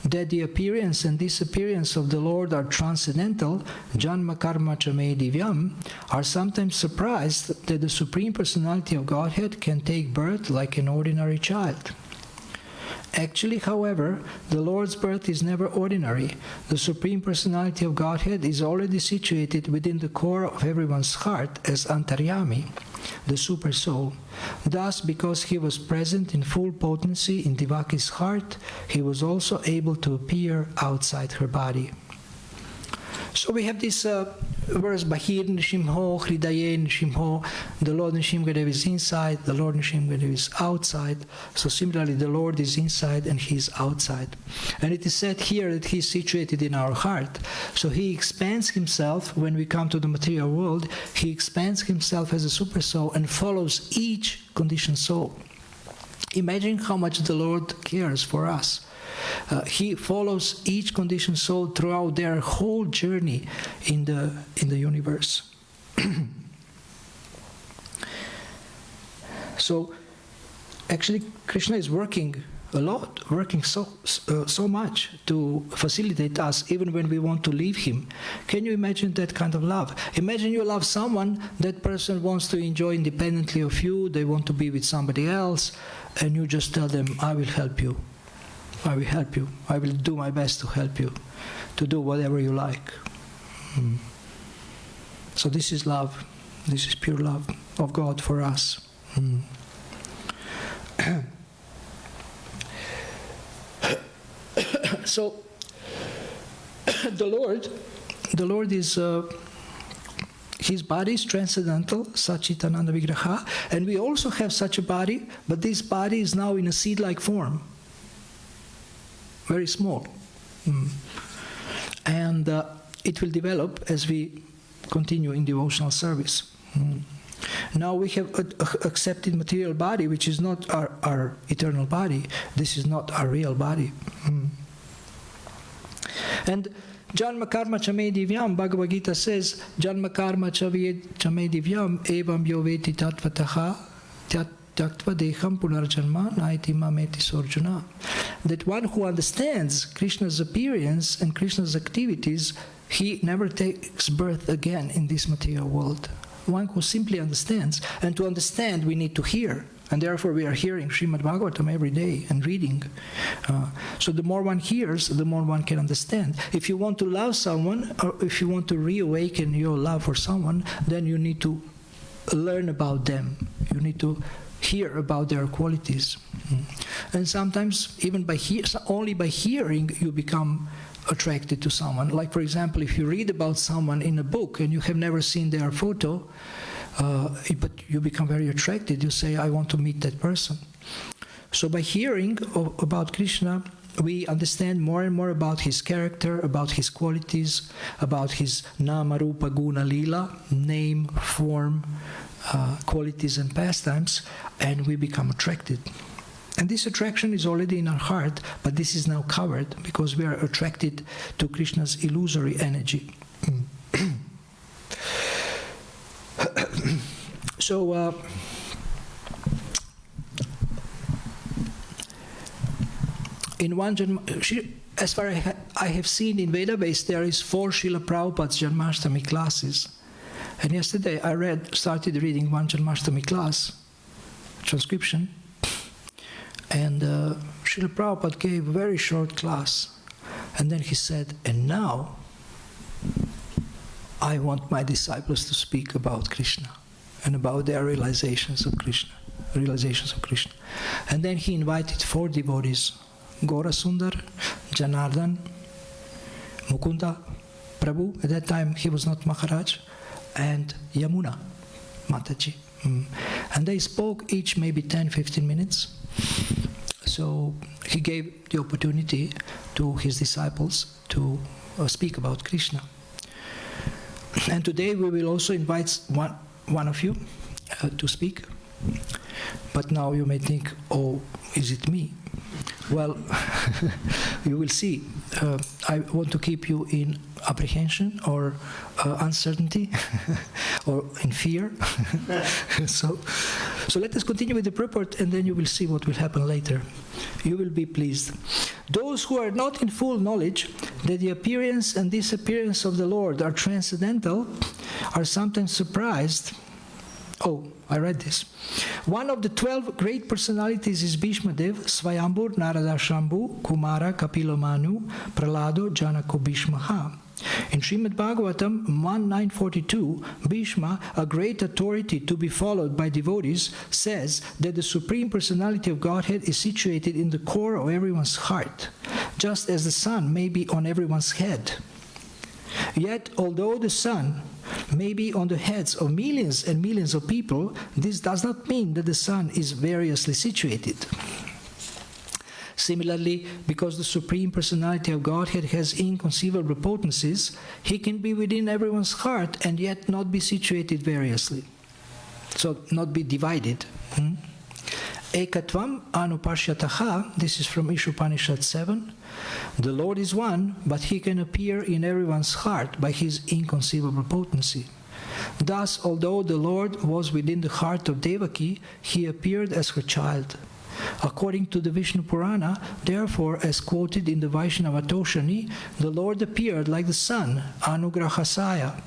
that the appearance and disappearance of the Lord are transcendental, Janma Karma Chame Divyam, are sometimes surprised that the Supreme Personality of Godhead can take birth like an ordinary child. Actually, however, the Lord's birth is never ordinary. The Supreme Personality of Godhead is already situated within the core of everyone's heart as Antaryami, the Super Soul. Thus, because he was present in full potency in Devaki's heart, he was also able to appear outside her body. So we have this verse, Bahir Nishimho, Hridaye Nishimho, the Lord Nishimhadev is inside, the Lord Nishimhadev is outside. So similarly, the Lord is inside and he is outside. And it is said here that he is situated in our heart. So he expands himself, when we come to the material world, he expands himself as a super soul and follows each conditioned soul. Imagine how much the Lord cares for us. He follows each conditioned soul throughout their whole journey in the universe. So, actually, Krishna is working a lot, working so much to facilitate us, even when we want to leave him. Can you imagine that kind of love? Imagine you love someone, that person wants to enjoy independently of you, they want to be with somebody else, and you just tell them, I will help you. I will help you. I will do my best to help you, to do whatever you like. So this is love. This is pure love of God for us. So the Lord is, his body is transcendental, Sachitananda Vigraha, and we also have such a body, but this body is now in a seed-like form. Very small. And it will develop as we continue in devotional service. Now we have accepted material body, which is not our eternal body. This is not our real body. And Janma Karma Chame Divyam, Bhagavad Gita says, Janma Karma Chame Divyam, Evam Yoveti Tatvataha, Taktva Deham Punarjanma Naiti Mameti Sorjuna. That one who understands Krishna's appearance and Krishna's activities, he never takes birth again in this material world. One who simply understands, and to understand we need to hear, and therefore we are hearing Srimad Bhagavatam every day and reading. So the more one hears, the more one can understand. If you want to love someone, or if you want to reawaken your love for someone, then you need to learn about them. You need to hear about their qualities. And sometimes even only by hearing you become attracted to someone. Like, for example, if you read about someone in a book and you have never seen their photo, but you become very attracted, you say, I want to meet that person. So by hearing about Krishna, we understand more and more about his character, about his qualities, about his nama, rupa, guna, lila, name, form, qualities and pastimes, and we become attracted. And this attraction is already in our heart, but this is now covered because we are attracted to Krishna's illusory energy. So, in one as far as I have seen in Vedabase, there is 4 Srila Prabhupada's Janmāṣṭamī classes. And yesterday I started reading one Janmāṣṭamī class, transcription, and Srila Prabhupada gave a very short class. And then he said, and now I want my disciples to speak about Krishna and about their realizations of Krishna. And then he invited 4 devotees, Gaura Sundar, Janardhan, Mukunda, Prabhu, at that time he was not Maharaj, and Yamuna, Mataji. And they spoke each maybe 10-15 minutes. So he gave the opportunity to his disciples to speak about Krishna. And today we will also invite one of you to speak. But now you may think, oh, is it me? Well, you will see. I want to keep you in apprehension or uncertainty or in fear. So let us continue with the purport, and then you will see what will happen later. You will be pleased. Those who are not in full knowledge that the appearance and disappearance of the Lord are transcendental are sometimes surprised. Oh, I read this. One of the 12 great personalities is Bhishmadev, Svayambur, Narada Shambhu, Kumara, Kapila Manu, Pralado, Janako Bhishmaha. In Srimad Bhagavatam 1.942, Bhishma, a great authority to be followed by devotees, says that the Supreme Personality of Godhead is situated in the core of everyone's heart, just as the sun may be on everyone's head. Yet, although the sun may be on the heads of millions and millions of people, this does not mean that the sun is variously situated. Similarly, because the Supreme Personality of Godhead has inconceivable potencies, he can be within everyone's heart and yet not be situated variously. So, not be divided. Ekatvam anupashyataha, this is from Ishopanishad 7. The Lord is one, but he can appear in everyone's heart by his inconceivable potency. Thus, although the Lord was within the heart of Devaki, he appeared as her child. According to the Vishnu Purana, therefore, as quoted in the Vaishnava Toshani, the Lord appeared like the sun, Anugrahasaya.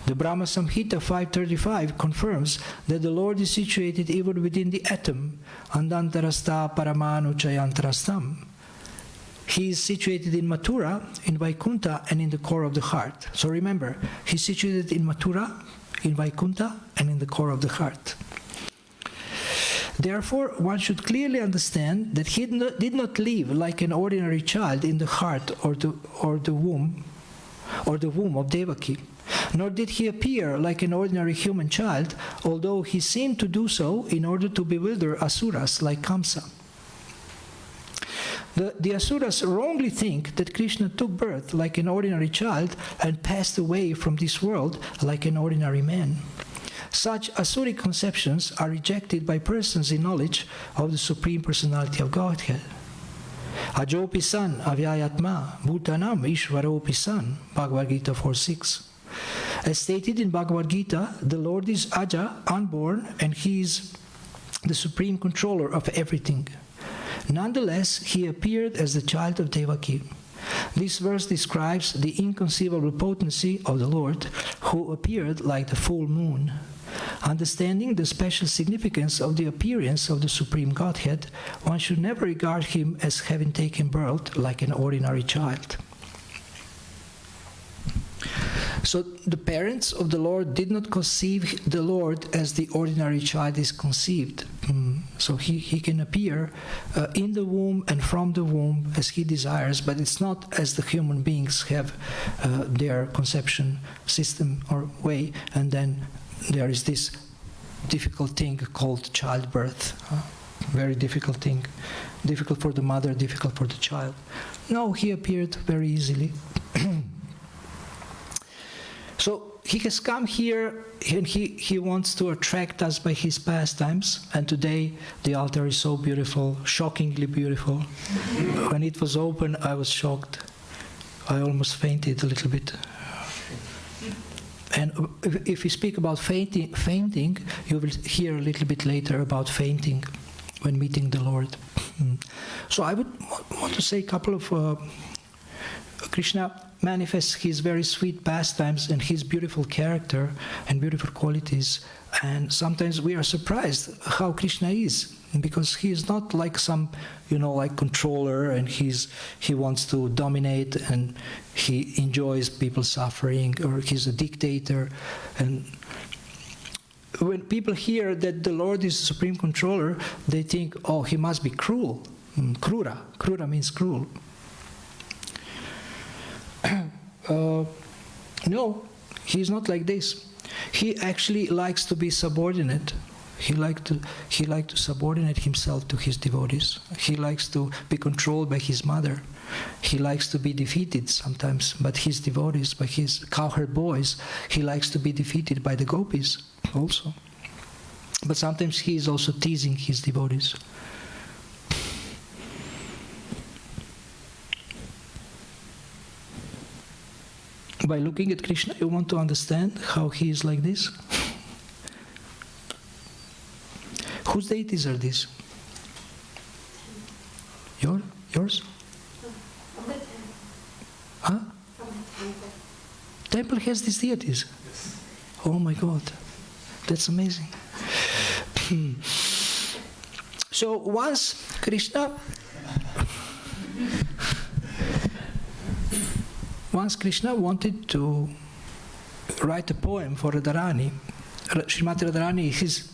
The Brahma Samhita 535 confirms that the Lord is situated even within the atom, Andantarastha Paramanu Chayantarastam. He is situated in Mathura, in Vaikuntha, and in the core of the heart. So remember, he is situated in Mathura, in Vaikuntha, and in the core of the heart. Therefore, one should clearly understand that he did not live like an ordinary child in the heart or the womb of Devaki. Nor did he appear like an ordinary human child, although he seemed to do so in order to bewilder asuras like Kamsa. The asuras wrongly think that Krishna took birth like an ordinary child and passed away from this world like an ordinary man. Such asuric conceptions are rejected by persons in knowledge of the Supreme Personality of Godhead. Ajopi san avyayatma bhutanam ishvaropi san, Bhagavad Gita 4.6. As stated in Bhagavad Gita, the Lord is Aja, unborn, and he is the supreme controller of everything. Nonetheless, he appeared as the child of Devaki. This verse describes the inconceivable potency of the Lord, who appeared like the full moon. Understanding the special significance of the appearance of the Supreme Godhead, one should never regard him as having taken birth like an ordinary child. So the parents of the Lord did not conceive the Lord as the ordinary child is conceived. So he can appear in the womb and from the womb as he desires, but it's not as the human beings have their conception system or way, and then there is this difficult thing called childbirth. very difficult thing. Difficult for the mother, difficult for the child. No, he appeared very easily. So he has come here and he wants to attract us by his pastimes. And today the altar is so beautiful, shockingly beautiful. When it was open, I was shocked. I almost fainted a little bit. And if we speak about fainting, you will hear a little bit later about fainting when meeting the Lord. So I would want to say a couple of Krishna manifests his very sweet pastimes and his beautiful character and beautiful qualities. And sometimes we are surprised how Krishna is, because he is not like some, like controller, and he wants to dominate and he enjoys people suffering, or he's a dictator. And when people hear that the Lord is the supreme controller, they think, oh, he must be cruel. Krura. Krura means cruel. No, he's not like this. He actually likes to be subordinate. He likes to subordinate himself to his devotees. He likes to be controlled by his mother. He likes to be defeated sometimes by his devotees, by his cowherd boys. He likes to be defeated by the gopis also. But sometimes he is also teasing his devotees. By looking at Krishna, you want to understand how he is like this? Whose deities are these? Yours? From the temple. Huh? From the temple. Temple has these deities? Yes. Oh my God, that's amazing. So once Krishna wanted to write a poem for Radharani. Srimati Radharani, his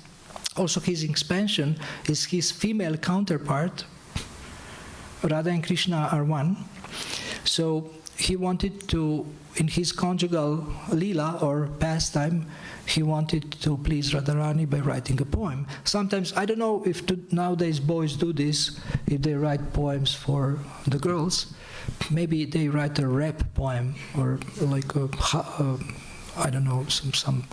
expansion is his female counterpart. Radha and Krishna are one. So he wanted to, in his conjugal lila or pastime, he wanted to please Radharani by writing a poem. Sometimes, I don't know if nowadays boys do this, if they write poems for the girls. Maybe they write a rap poem, or like I don't know, some.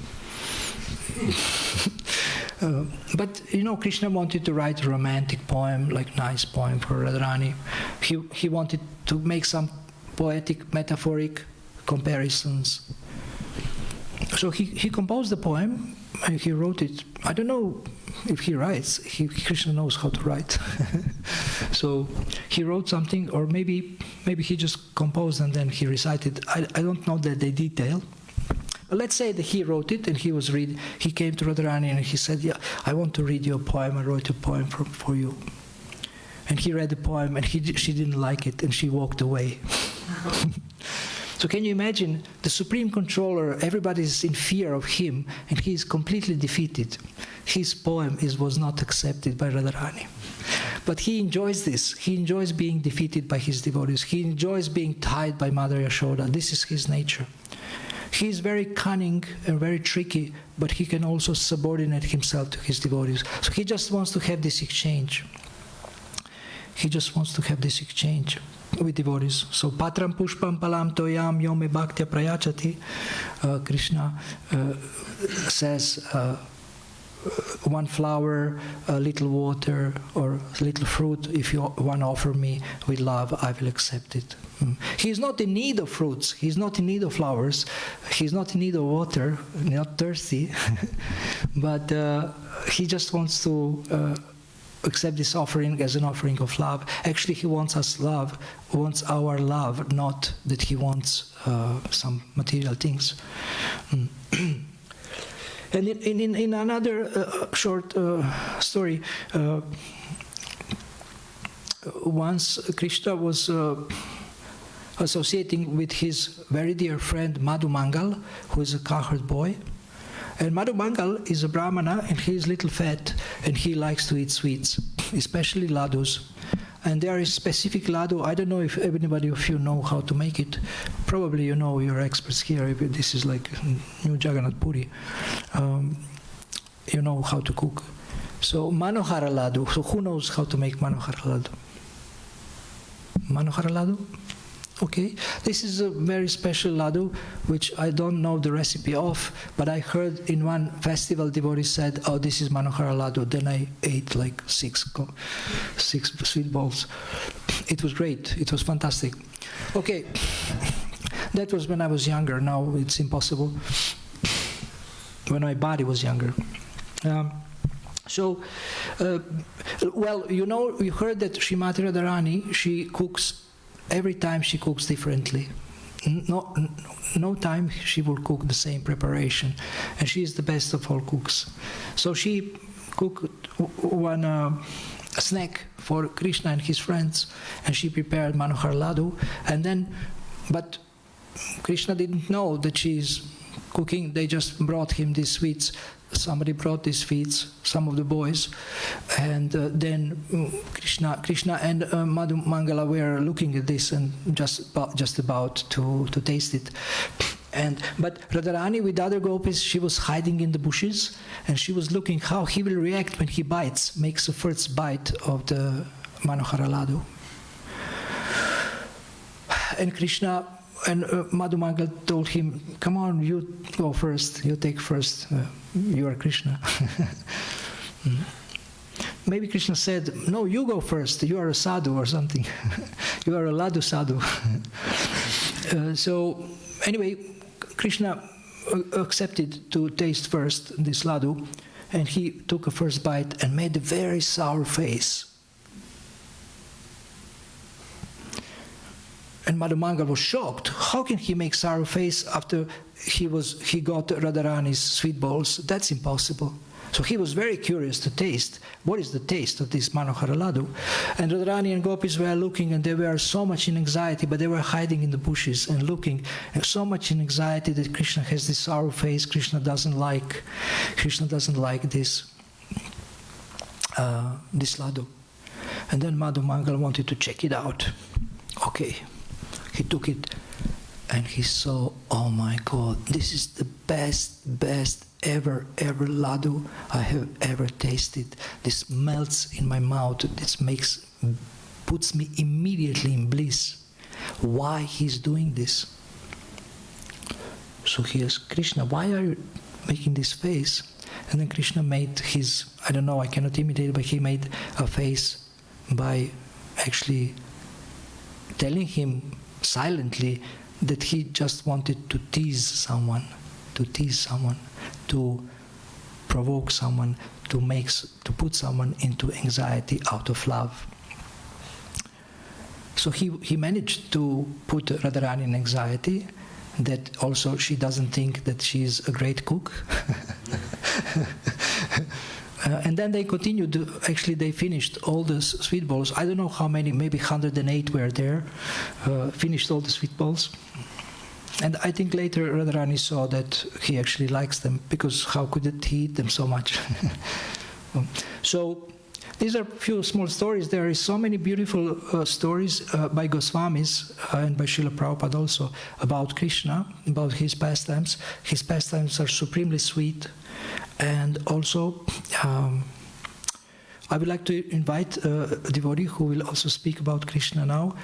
But Krishna wanted to write a romantic poem, like nice poem for Radharani. He wanted to make some poetic, metaphoric comparisons. So he composed the poem and he wrote it. I don't know if he writes. Krishna knows how to write. So he wrote something, or maybe he just composed and then he recited. I don't know the detail. But let's say that he wrote it and he came to Radharani and he said, yeah, I want to read you a poem. I wrote a poem for you. And he read the poem and she didn't like it and she walked away. So can you imagine the supreme controller, everybody is in fear of him and he is completely defeated. His poem was not accepted by Radharani. But he enjoys this. He enjoys being defeated by his devotees. He enjoys being tied by Mother Yashoda. This is his nature. He is very cunning and very tricky, but he can also subordinate himself to his devotees. So he just wants to have this exchange. He just wants to have this exchange with devotees. So patram pushpam palam toyam yome bhaktya prayachati. Krishna says one flower, a little water, or a little fruit. If you want to offer me with love, I will accept it. He is not in need of fruits. He is not in need of flowers. He is not in need of water. Not thirsty, but he just wants to accept this offering as an offering of love. Actually, he wants wants our love, not that he wants some material things. And in another short story, once Krishna was associating with his very dear friend Madhu Mangal, who is a cowherd boy. And Madhu Mangal is a Brahmana and he is little fat and he likes to eat sweets, especially ladus. And there is specific ladu. I don't know if anybody of you know how to make it. Probably you know, you're experts here. This is like new Jagannath Puri. You know how to cook. So Manohara Ladu. So who knows how to make Manohara Ladu? Manohara Ladu? Okay. This is a very special ladu, which I don't know the recipe of, but I heard in one festival devotee said, oh, this is Manohara Ladu. Then I ate like six sweet balls. It was great. It was fantastic. Okay. That was when I was younger. Now it's impossible. When my body was younger. Well, you know, you heard that Srimati Radharani, she cooks, every time she cooks differently. No time she will cook the same preparation. And she is the best of all cooks. So she cooked one snack for Krishna and his friends, and she prepared Manohara Ladu, and then, but Krishna didn't know that she is cooking. They just brought him these sweets. Somebody brought these sweets, some of the boys, and then Krishna and Madhu Mangala were looking at this and just about to taste it. But Radharani with other gopis, she was hiding in the bushes, and she was looking how he will react when he makes the first bite of the Manohara Ladu. And Krishna and Madhu Mangala told him, come on, you go first, you take first, you are Krishna. Maybe Krishna said, no, you go first, you are a sadhu or something. You are a Ladu sadhu. So anyway, Krishna accepted to taste first this Ladu, and he took a first bite and made a very sour face. And Madhu Mangala was shocked. How can he make sour face after he got Radharani's sweet balls? That's impossible. So he was very curious to taste what is the taste of this Manohara Ladu. And Radharani and gopis were looking, and they were so much in anxiety, but they were hiding in the bushes and looking, and so much in anxiety that Krishna has this sour face. Krishna doesn't like this Ladu. And then Madhu Mangala wanted to check it out. Okay. He took it and he saw, oh my God, this is the best ever Ladu I have ever tasted. This melts in my mouth. This puts me immediately in bliss. Why he's doing this? So he asked Krishna, why are you making this face? And then Krishna made his, I don't know, I cannot imitate it, but he made a face by actually telling him silently that he just wanted to tease someone, to provoke someone, to put someone into anxiety out of love. So he managed to put Radharani in anxiety, that also she doesn't think that she's a great cook. And then they continued, actually they finished all the sweet balls. I don't know how many, maybe 108 were there, finished all the sweet balls. And I think later Radharani saw that he actually likes them, because how could he eat them so much? So these are a few small stories. There is so many beautiful stories by Goswamis and by Srila Prabhupada also about Krishna, about his pastimes. His pastimes are supremely sweet. And also, I would like to invite a devotee who will also speak about Krishna now.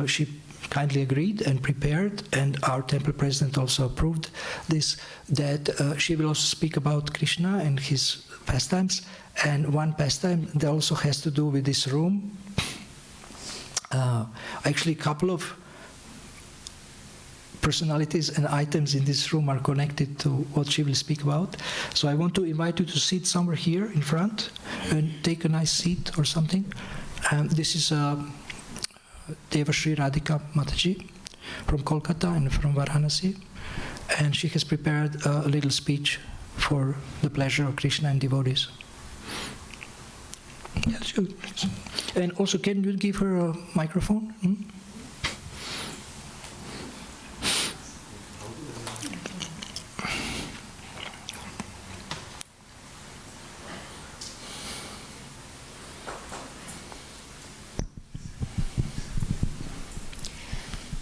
She kindly agreed and prepared, and our temple president also approved this, that she will also speak about Krishna and his pastimes. And one pastime that also has to do with this room. Actually, a couple of personalities and items in this room are connected to what she will speak about. So I want to invite you to sit somewhere here in front and take a nice seat or something. This is Devashri Radhika Mataji from Kolkata and from Varanasi. And she has prepared a little speech for the pleasure of Krishna and devotees. Yes, sure. And also, can you give her a microphone?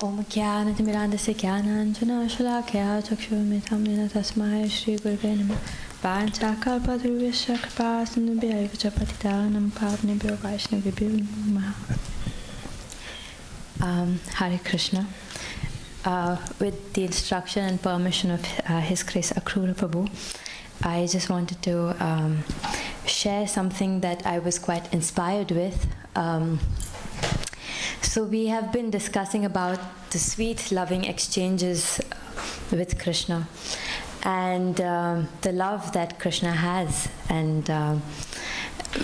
Om Jnana-timirandasya Jnananjana Shalakaya Chakshuramitam Nina Tasmai Shri Gurave Namah. Panchakalpadruvasya kripasindubhya eva cha patitanam pavnebhyo vaishnavibhyo namaha. Hare Krishna. With the instruction and permission of His Grace Akrura Prabhu, I just wanted to share something that I was quite inspired with. So we have been discussing about the sweet, loving exchanges with Krishna and the love that Krishna has. And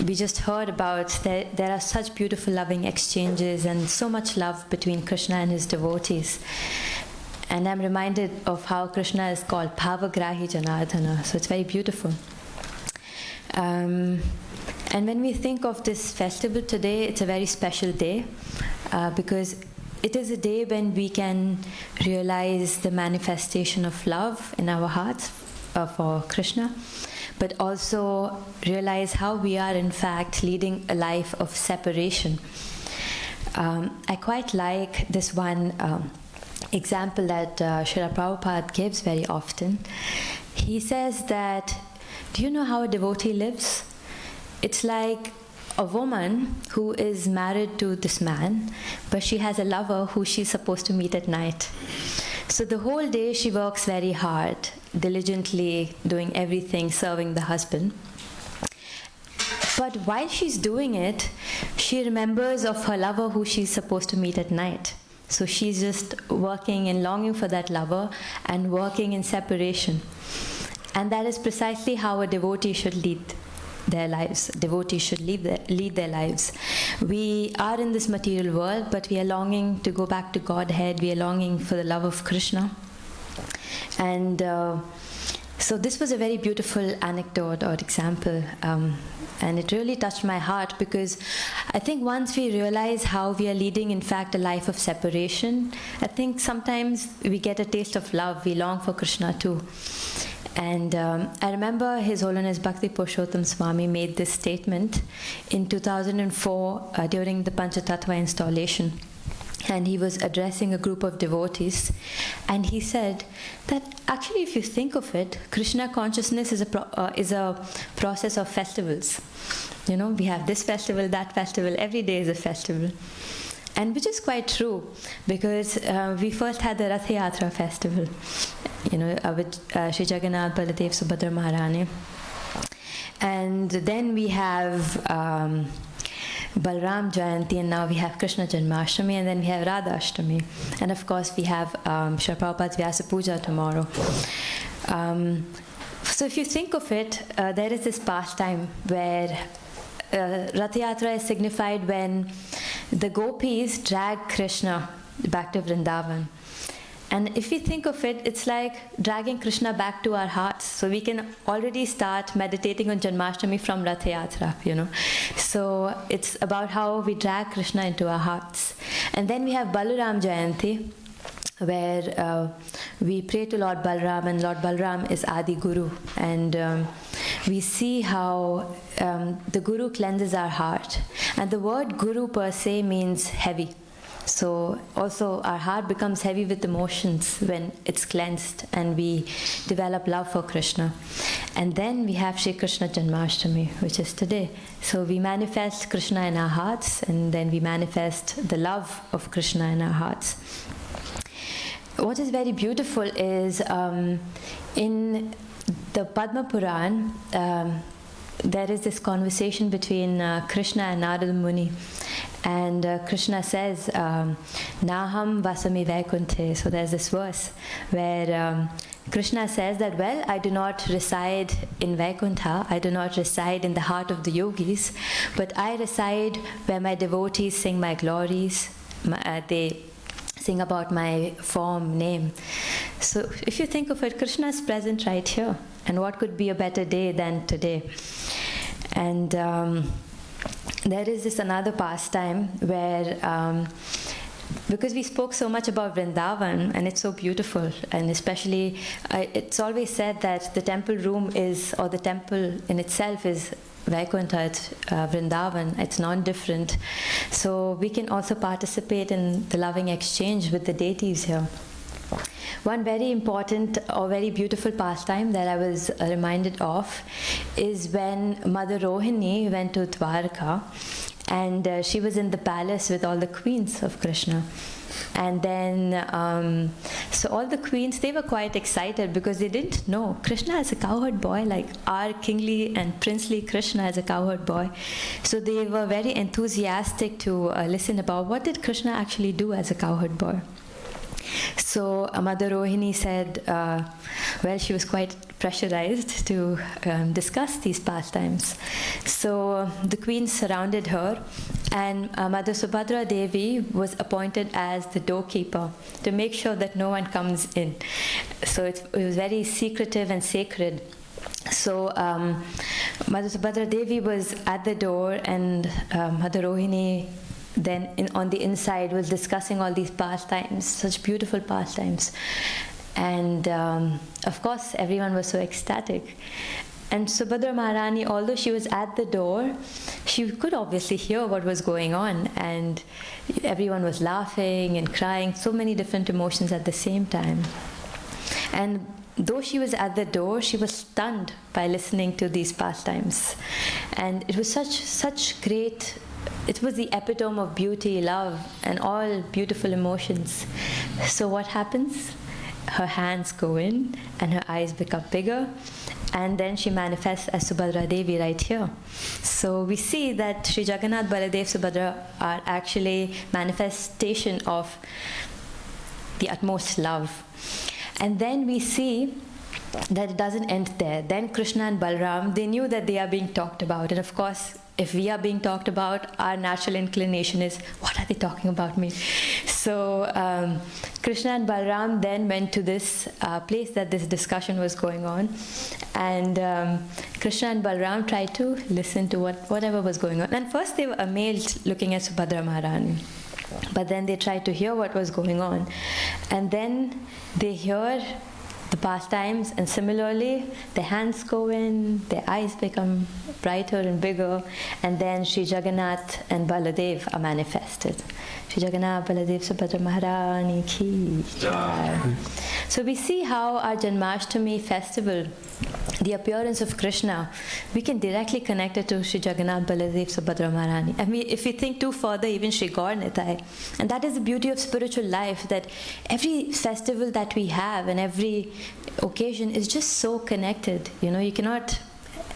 we just heard about there are such beautiful, loving exchanges and so much love between Krishna and his devotees. And I'm reminded of how Krishna is called Bhavagrahi Janardana, so it's very beautiful. And when we think of this festival today, it's a very special day because it is a day when we can realize the manifestation of love in our hearts for Krishna, but also realize how we are in fact leading a life of separation. I quite like this one example that Srila Prabhupada gives very often. He says that, do you know how a devotee lives? It's like a woman who is married to this man, but she has a lover who she's supposed to meet at night. So the whole day she works very hard, diligently doing everything, serving the husband. But while she's doing it, she remembers of her lover who she's supposed to meet at night. So she's just working and longing for that lover and working in separation. And that is precisely how a devotee should lead their lives. Devotees should lead their lives. We are in this material world, but we are longing to go back to Godhead. We are longing for the love of Krishna. And so this was a very beautiful anecdote or example. And it really touched my heart because I think once we realize how we are leading, in fact, a life of separation, I think sometimes we get a taste of love. We long for Krishna too. And I remember His Holiness Bhakti Purushottam Swami made this statement in 2004 during the Panchatattva installation. And he was addressing a group of devotees. And he said that actually, if you think of it, Krishna consciousness is a process of festivals. You know, we have this festival, that festival, every day is a festival. And which is quite true, because we first had the Rath Yatra festival, you know, with Sri Jagannath, Baladev, Subhadra Maharani. And then we have Balram Jayanti, and now we have Kṛṣṇa Janmāṣṭamī, and then we have Radha Ashtami. And of course we have Srila Prabhupada's Vyasa Puja tomorrow. So if you think of it, there is this pastime where Rath Yatra is signified when the gopis drag Krishna back to Vrindavan. And if you think of it, it's like dragging Krishna back to our hearts. So we can already start meditating on Janmashtami from Rath Yatra, you know. So it's about how we drag Krishna into our hearts. And then we have Balaram Jayanti, where we pray to Lord Balram, and Lord Balram is Adi Guru. And we see how the Guru cleanses our heart. And the word Guru per se means heavy. So also our heart becomes heavy with emotions when it's cleansed and we develop love for Krishna. And then we have Shri Kṛṣṇa Janmāṣṭamī, which is today. So we manifest Krishna in our hearts, and then we manifest the love of Krishna in our hearts. What is very beautiful is in the Padma Puran, there is this conversation between Krishna and Narada Muni. And Krishna says, Naham Vasami Vaikunthe. So there's this verse where Krishna says that, well, I do not reside in Vaikuntha, I do not reside in the heart of the yogis, but I reside where my devotees sing my glories, they sing about my form, name. So if you think of it, Krishna is present right here. And what could be a better day than today? And there is this another pastime where, because we spoke so much about Vrindavan, and it's so beautiful, and especially it's always said that the temple room is, or the temple in itself is Vaikuntha, it's Vrindavan, it's non-different. So we can also participate in the loving exchange with the deities here. One very important or very beautiful pastime that I was reminded of is when Mother Rohini went to Dwarka, and she was in the palace with all the queens of Krishna. And then, so all the queens, they were quite excited because they didn't know Krishna as a cowherd boy, like our kingly and princely Krishna as a cowherd boy. So they were very enthusiastic to listen about what did Krishna actually do as a cowherd boy. So Mother Rohini said, well, she was quite pressurized to discuss these pastimes. So the queens surrounded her, and Mother Subhadra Devi was appointed as the doorkeeper to make sure that no one comes in. So it was very secretive and sacred. So Mother Subhadra Devi was at the door, and Mother Rohini then on the inside was discussing all these pastimes, such beautiful pastimes. And of course, everyone was so ecstatic. And Subhadra Maharani, although she was at the door, she could obviously hear what was going on. And everyone was laughing and crying, so many different emotions at the same time. And though she was at the door, she was stunned by listening to these pastimes. And it was such great, it was the epitome of beauty, love, and all beautiful emotions. So what happens? Her hands go in and her eyes become bigger, and then she manifests as Subhadra Devi right here. So we see that Sri Jagannath, Baladev, Subhadra are actually manifestation of the utmost love. And then we see that it doesn't end there. Then Krishna and Balram, they knew that they are being talked about. And of course, if we are being talked about, our natural inclination is, what are they talking about me? So Krishna and Balram then went to this place that this discussion was going on. And Krishna and Balram tried to listen to whatever was going on. And first they were amazed looking at Subhadra Maharani. But then they tried to hear what was going on. And then they hear the pastimes, and similarly, their hands go in, their eyes become brighter and bigger, and then Sri Jagannath and Baladev are manifested. Sri Jagannath, Baladev, Subhadra Maharani ki jai. So we see how our Janmāṣṭamī festival, the appearance of Krishna, we can directly connect it to Sri Jagannath, Baladev, Subhadra Maharani. And if we think too further, even Sri Gaur Nitai. And that is the beauty of spiritual life, that every festival that we have and every occasion is just so connected. You know, you cannot,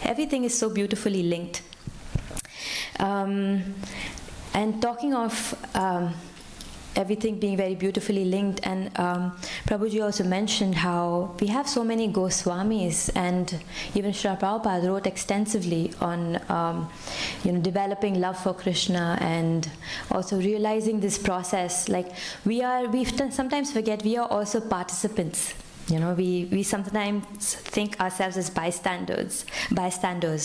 everything is so beautifully linked. And talking of everything being very beautifully linked, and Prabhuji also mentioned how we have so many Goswamis, and even Srila Prabhupada wrote extensively on developing love for Krishna and also realizing this process. Like we sometimes forget we are also participants. You know, we sometimes think ourselves as bystanders,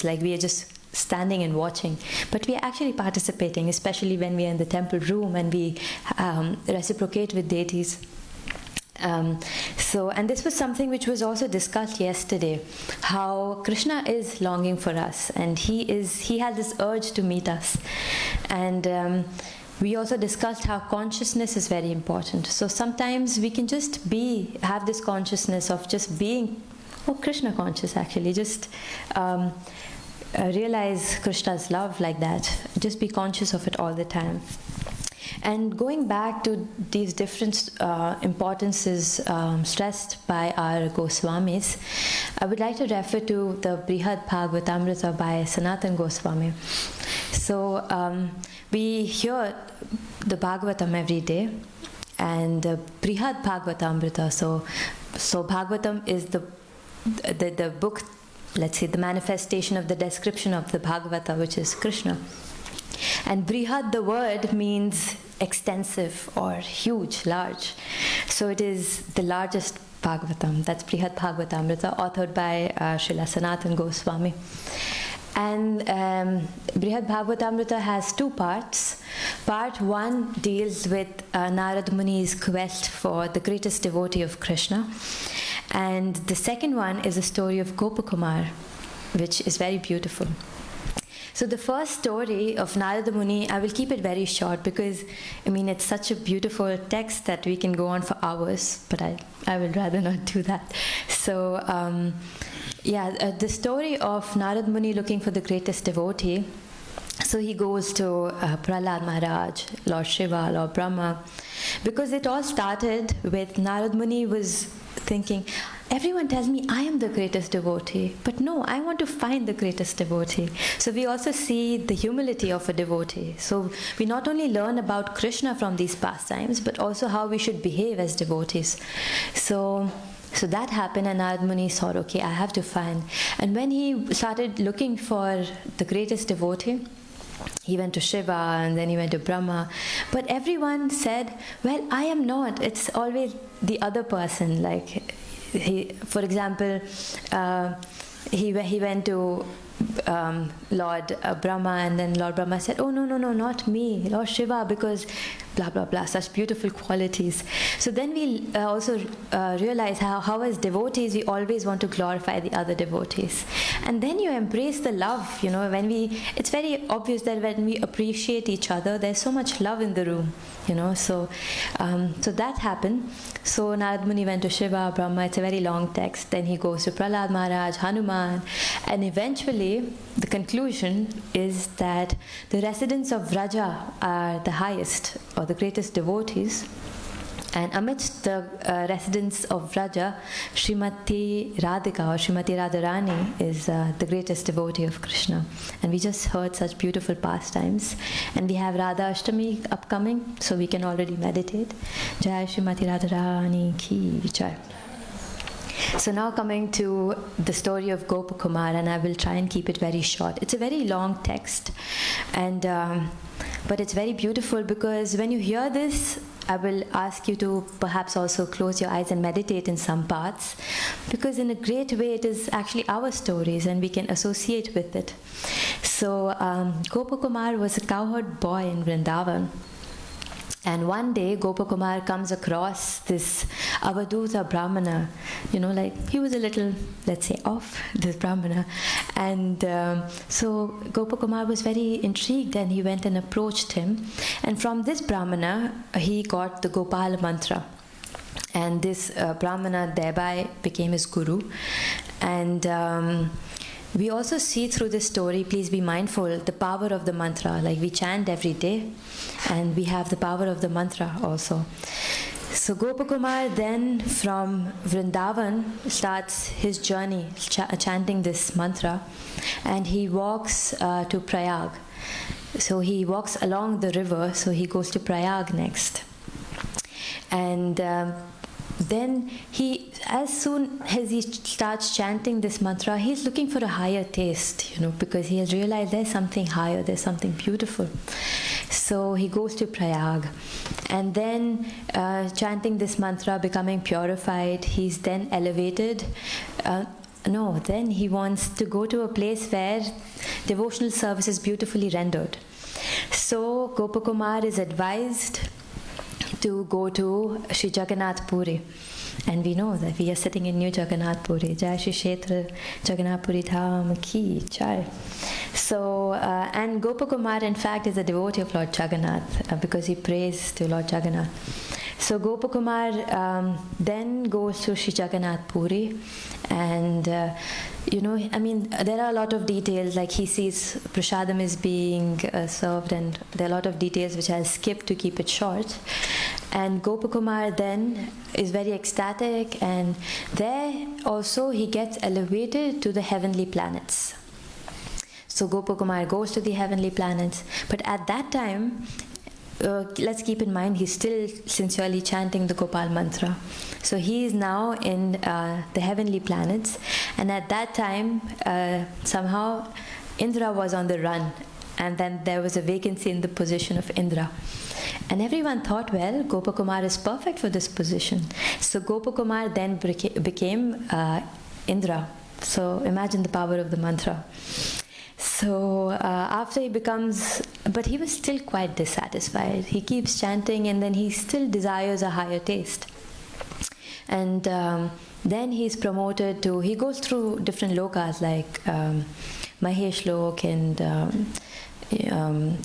like we are just standing and watching, but we are actually participating, especially when we are in the temple room and we reciprocate with deities. And this was something which was also discussed yesterday, how Krishna is longing for us, and he has this urge to meet us. And we also discussed how consciousness is very important. So sometimes we can just have this consciousness of just being, Krishna conscious actually, just realize Krishna's love like that. Just be conscious of it all the time. And going back to these different importances stressed by our Goswamis, I would like to refer to the Brihad Bhagavatamrita by Sanatan Goswami. So we hear the Bhagavatam every day, and Brihad Bhagavatamrita. So Bhagavatam is the book, let's say the manifestation of the description of the Bhagavata, which is Krishna. And Brihad, the word, means extensive or huge, large. So it is the largest Bhagavatam. That's Brihad Bhagavatamrita, authored by Srila Sanatan Goswami. And Brihad Bhagavatamrita has two parts. Part one deals with Narad Muni's quest for the greatest devotee of Krishna. And the second one is a story of Gopakumar, which is very beautiful. So the first story of Narada Muni, I will keep it very short because, it's such a beautiful text that we can go on for hours, but I would rather not do that. So, the story of Narada Muni looking for the greatest devotee. So he goes to Prahlad Maharaj, Lord Shiva, Lord Brahma, because it all started with Narada Muni was thinking, everyone tells me I am the greatest devotee, but no, I want to find the greatest devotee. So we also see the humility of a devotee. So we not only learn about Krishna from these pastimes, but also how we should behave as devotees. So that happened, and Narada Muni thought, okay, I have to find. And when he started looking for the greatest devotee, he went to Shiva and then he went to Brahma. But everyone said, well, I am not. It's always the other person. Like, for example, he went to Lord Brahma, and then Lord Brahma said, oh, no, not me, Lord Shiva, because blah, blah, blah, such beautiful qualities. So then we also realize how as devotees, we always want to glorify the other devotees. And then you embrace the love, it's very obvious that when we appreciate each other, there's so much love in the room, so that happened. So Narada Muni went to Shiva, Brahma, it's a very long text. Then he goes to Prahlad Maharaj, Hanuman, and eventually the conclusion is that the residents of Vraja are the highest or the greatest devotees. And amidst the residents of Vraja, Srimati Radhika or Srimati Radharani is the greatest devotee of Krishna. And we just heard such beautiful pastimes. And we have Radha Ashtami upcoming, so we can already meditate. Jai Srimati Radharani ki Jai. So now coming to the story of Gopakumar, and I will try and keep it very short. It's a very long text, and but it's very beautiful because when you hear this, I will ask you to perhaps also close your eyes and meditate in some parts, because in a great way it is actually our stories and we can associate with it. So Gopakumar was a cowherd boy in Vrindavan. And one day, Gopakumar comes across this Avaduta Brahmana, he was a little, let's say, off, this Brahmana. And so Gopakumar was very intrigued and he went and approached him. And from this Brahmana, he got the Gopal mantra. And this Brahmana thereby became his guru. And we also see through this story, please be mindful, the power of the mantra. Like we chant every day, and we have the power of the mantra also. So Gopakumar then from Vrindavan starts his journey chanting this mantra, and he walks to Prayag. So he walks along the river, so he goes to Prayag next. And then as soon as he starts chanting this mantra, he's looking for a higher taste, because he has realized there's something higher, there's something beautiful. So he goes to Prayag, and then chanting this mantra, becoming purified, he's then elevated. Then he wants to go to a place where devotional service is beautifully rendered. So Gopakumar is advised to go to Sri Jagannath Puri. And we know that we are sitting in New Jagannath Puri. Jai Shri Kshetra Jagannath Puri Dham Ki Jai. So, and Gopakumar in fact is a devotee of Lord Jagannath because he prays to Lord Jagannath. So Gopakumar then goes to Sri Jagannath Puri, and there are a lot of details, like he sees prasadam is being served, and there are a lot of details which I'll skip to keep it short. And Gopakumar then is very ecstatic, and there also he gets elevated to the heavenly planets. So Gopakumar goes to the heavenly planets, but at that time, let's keep in mind he's still sincerely chanting the Gopal mantra. So he is now in the heavenly planets, and at that time somehow Indra was on the run, and then there was a vacancy in the position of Indra. And everyone thought, well, Gopakumar is perfect for this position. So Gopakumar then became Indra. So imagine the power of the mantra. So after he becomes, but he was still quite dissatisfied. He keeps chanting and then he still desires a higher taste. And then he's promoted to, he goes through different lokas like Maheshlok and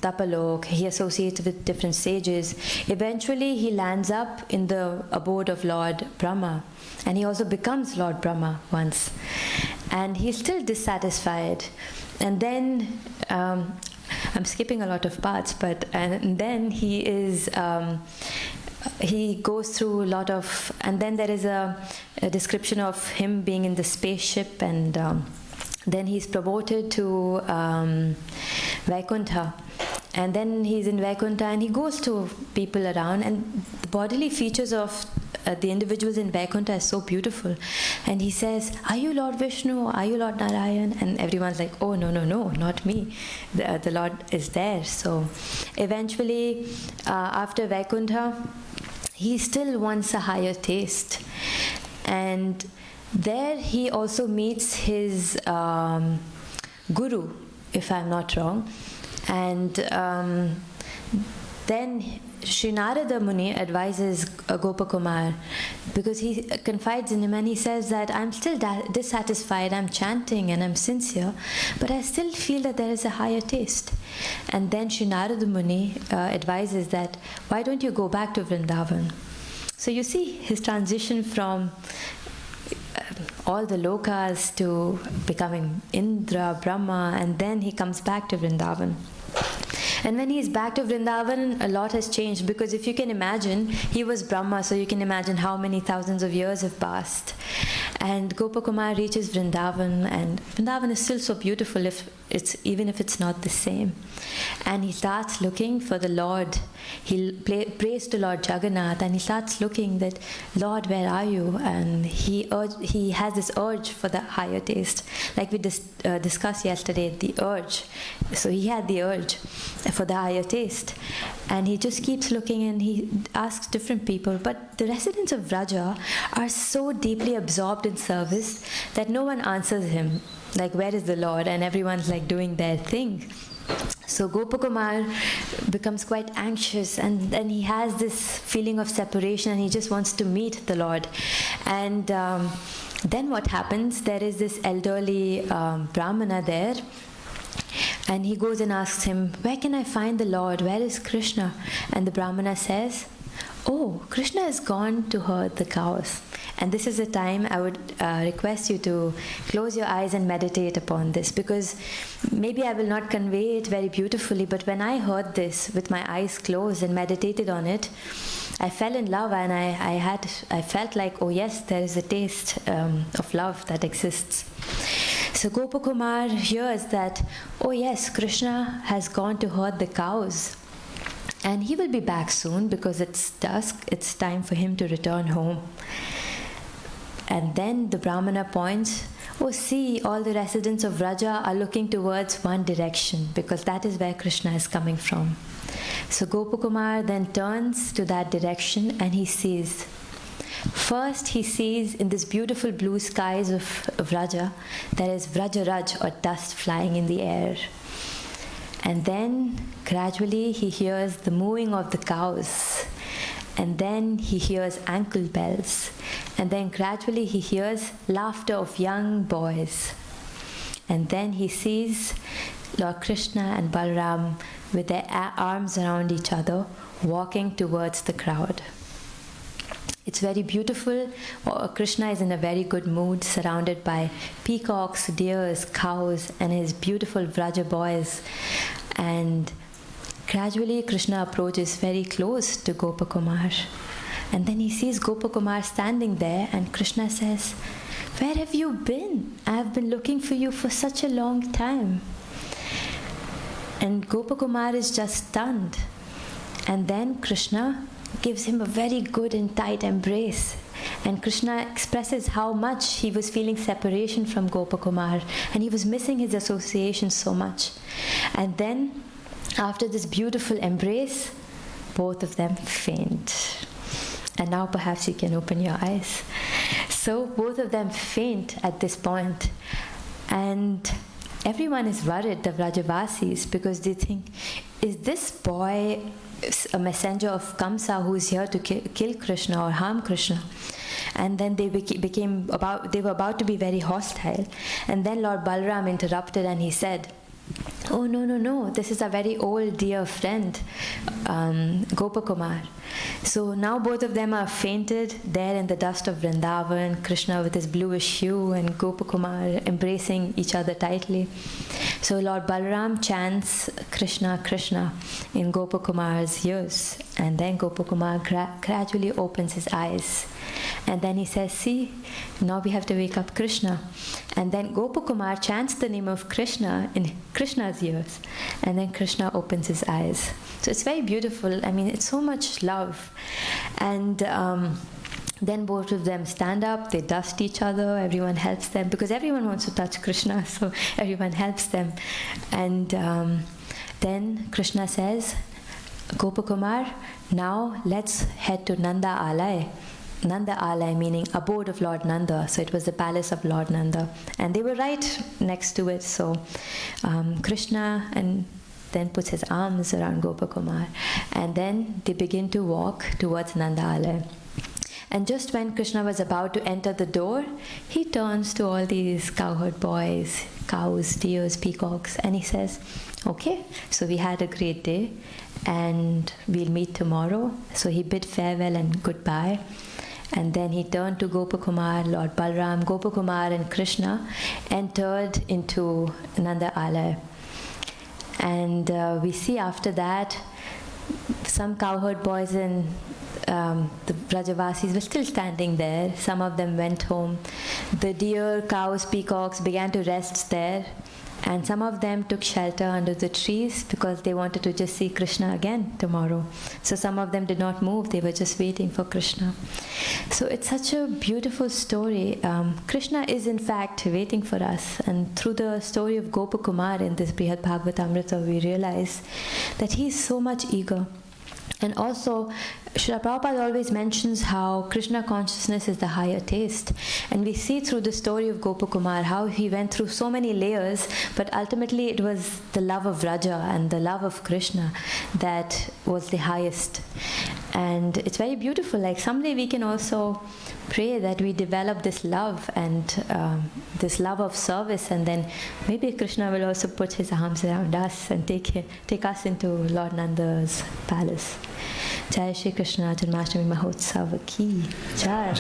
Tapalok. He associates with different sages. Eventually, he lands up in the abode of Lord Brahma, and he also becomes Lord Brahma once. And he's still dissatisfied. And then, I'm skipping a lot of parts, but and then he is. He goes through a lot of, and then there is a description of him being in the spaceship, and then he's promoted to Vaikuntha. And then he's in Vaikuntha and he goes to people around, and the bodily features of the individuals in Vaikuntha are so beautiful. And he says, "Are you Lord Vishnu? Are you Lord Narayan?" And everyone's like, "Oh, no, not me. The Lord is there." So eventually, after Vaikuntha, he still wants a higher taste. And there he also meets his guru, if I'm not wrong. And then Sri Narada Muni advises Gopakumar, because he confides in him and he says that I'm still dissatisfied, I'm chanting and I'm sincere, but I still feel that there is a higher taste. And then Sri Narada Muni advises that, why don't you go back to Vrindavan? So you see his transition from all the lokas to becoming Indra, Brahma, and then he comes back to Vrindavan. And when he's back to Vrindavan, a lot has changed, because if you can imagine, he was Brahma, so you can imagine how many thousands of years have passed. And Gopakumar reaches Vrindavan, and Vrindavan is still so beautiful, even if it's not the same. And he starts looking for the Lord. He prays to Lord Jagannath, and he starts looking that, "Lord, where are you?" And he has this urge for the higher taste, like we discussed yesterday, the urge. So he had the urge for the higher taste, and he just keeps looking, and he asks different people. But the residents of Vraja are so deeply absorbed in service that no one answers him, like, "Where is the Lord?" And everyone's like doing their thing. So Gopakumar becomes quite anxious, and then he has this feeling of separation, and he just wants to meet the Lord. And then what happens? There is this elderly Brahmana there, and he goes and asks him, "Where can I find the Lord? Where is Krishna?" And the Brahmana says, "Oh, Krishna has gone to herd the cows." And this is the time I would request you to close your eyes and meditate upon this, because maybe I will not convey it very beautifully, but when I heard this with my eyes closed and meditated on it, I fell in love, and I felt like, oh yes, there is a taste of love that exists. So Gopakumar hears that, oh yes, Krishna has gone to herd the cows, and he will be back soon because it's dusk, it's time for him to return home. And then the Brahmana points, "Oh, see, all the residents of Vraja are looking towards one direction, because that is where Krishna is coming from." So Gopakumar then turns to that direction, and he sees. First, he sees in this beautiful blue skies of Vraja, there is Vrajaraj, or dust flying in the air. And then gradually he hears the mooing of the cows. And then he hears ankle bells. And then gradually he hears laughter of young boys. And then he sees Lord Krishna and Balaram with their arms around each other, walking towards the crowd. It's very beautiful. Krishna is in a very good mood, surrounded by peacocks, deers, cows, and his beautiful Vraja boys. And gradually Krishna approaches very close to Gopakumar. And then he sees Gopakumar standing there, and Krishna says, "Where have you been? I have been looking for you for such a long time." And Gopakumar is just stunned. And then Krishna gives him a very good and tight embrace. And Krishna expresses how much he was feeling separation from Gopakumar, and he was missing his association so much. And then, after this beautiful embrace, both of them faint. And now perhaps you can open your eyes. So both of them faint at this point. And everyone is worried, the Vrajavasis, because they think, is this boy a messenger of Kamsa who is here to kill Krishna or harm Krishna? and then they they were about to be very hostile. And then Lord Balaram interrupted and he said, "Oh, no, this is a very old dear friend, Gopakumar." So now both of them are fainted there in the dust of Vrindavan, Krishna with his bluish hue and Gopakumar embracing each other tightly. So Lord Balaram chants Krishna, Krishna in Gopakumar's ears, and then Gopakumar gradually opens his eyes. And then he says, "See, now we have to wake up Krishna." And then Gopakumar chants the name of Krishna in Krishna's ears, and then Krishna opens his eyes. So it's very beautiful. I mean, it's so much love. And then both of them stand up, they dust each other, everyone helps them, because everyone wants to touch Krishna, so everyone helps them. And then Krishna says, "Gopakumar, now let's head to Nanda Alai." Nanda Alai meaning abode of Lord Nanda, so it was the palace of Lord Nanda, and they were right next to it. So Krishna and then puts his arms around Gopakumar, and then they begin to walk towards Nanda Alai. And just when Krishna was about to enter the door, he turns to all these cowherd boys, cows, deers, peacocks, and he says, "Okay, so we had a great day and we'll meet tomorrow." So he bid farewell and goodbye. And then he turned to Gopakumar, Lord Balaram, Gopakumar and Krishna entered into Nanda Alai. And we see after that some cowherd boys and the Brajavasis were still standing there. Some of them went home. The deer, cows, peacocks began to rest there. And some of them took shelter under the trees because they wanted to just see Krishna again tomorrow. So some of them did not move, they were just waiting for Krishna. So it's such a beautiful story. Krishna is in fact waiting for us. And through the story of Gopakumar in this Brihad Bhagavatamrita, we realize that he is so much eager. And also, Srila Prabhupada always mentions how Krishna consciousness is the higher taste. And we see through the story of Gopakumar how he went through so many layers, but ultimately it was the love of Raja and the love of Krishna that was the highest. And it's very beautiful. Like someday we can also pray that we develop this love and this love of service, and then maybe Krishna will also put his arms around us and take us into Lord Nanda's palace. Jai Shri Kṛṣṇa Janmāṣṭamī Mahotsava ki Jai.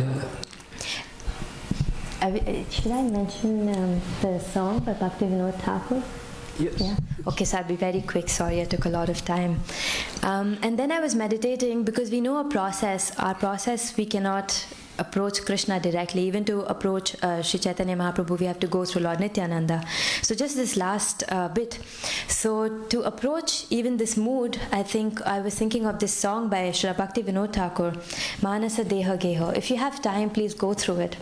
Should I mention the song by Bhakti Vinod Thakur? Yes. Yeah. Okay, so I'll be very quick. Sorry, I took a lot of time. And then I was meditating because we know our process, we cannot approach Krishna directly. Even to approach Sri Chaitanya Mahaprabhu, we have to go through Lord Nityananda. So just this last bit. So to approach even this mood, I was thinking of this song by Srila Bhakti Vinod Thakur, Manasa Deha Geho. If you have time, please go through it.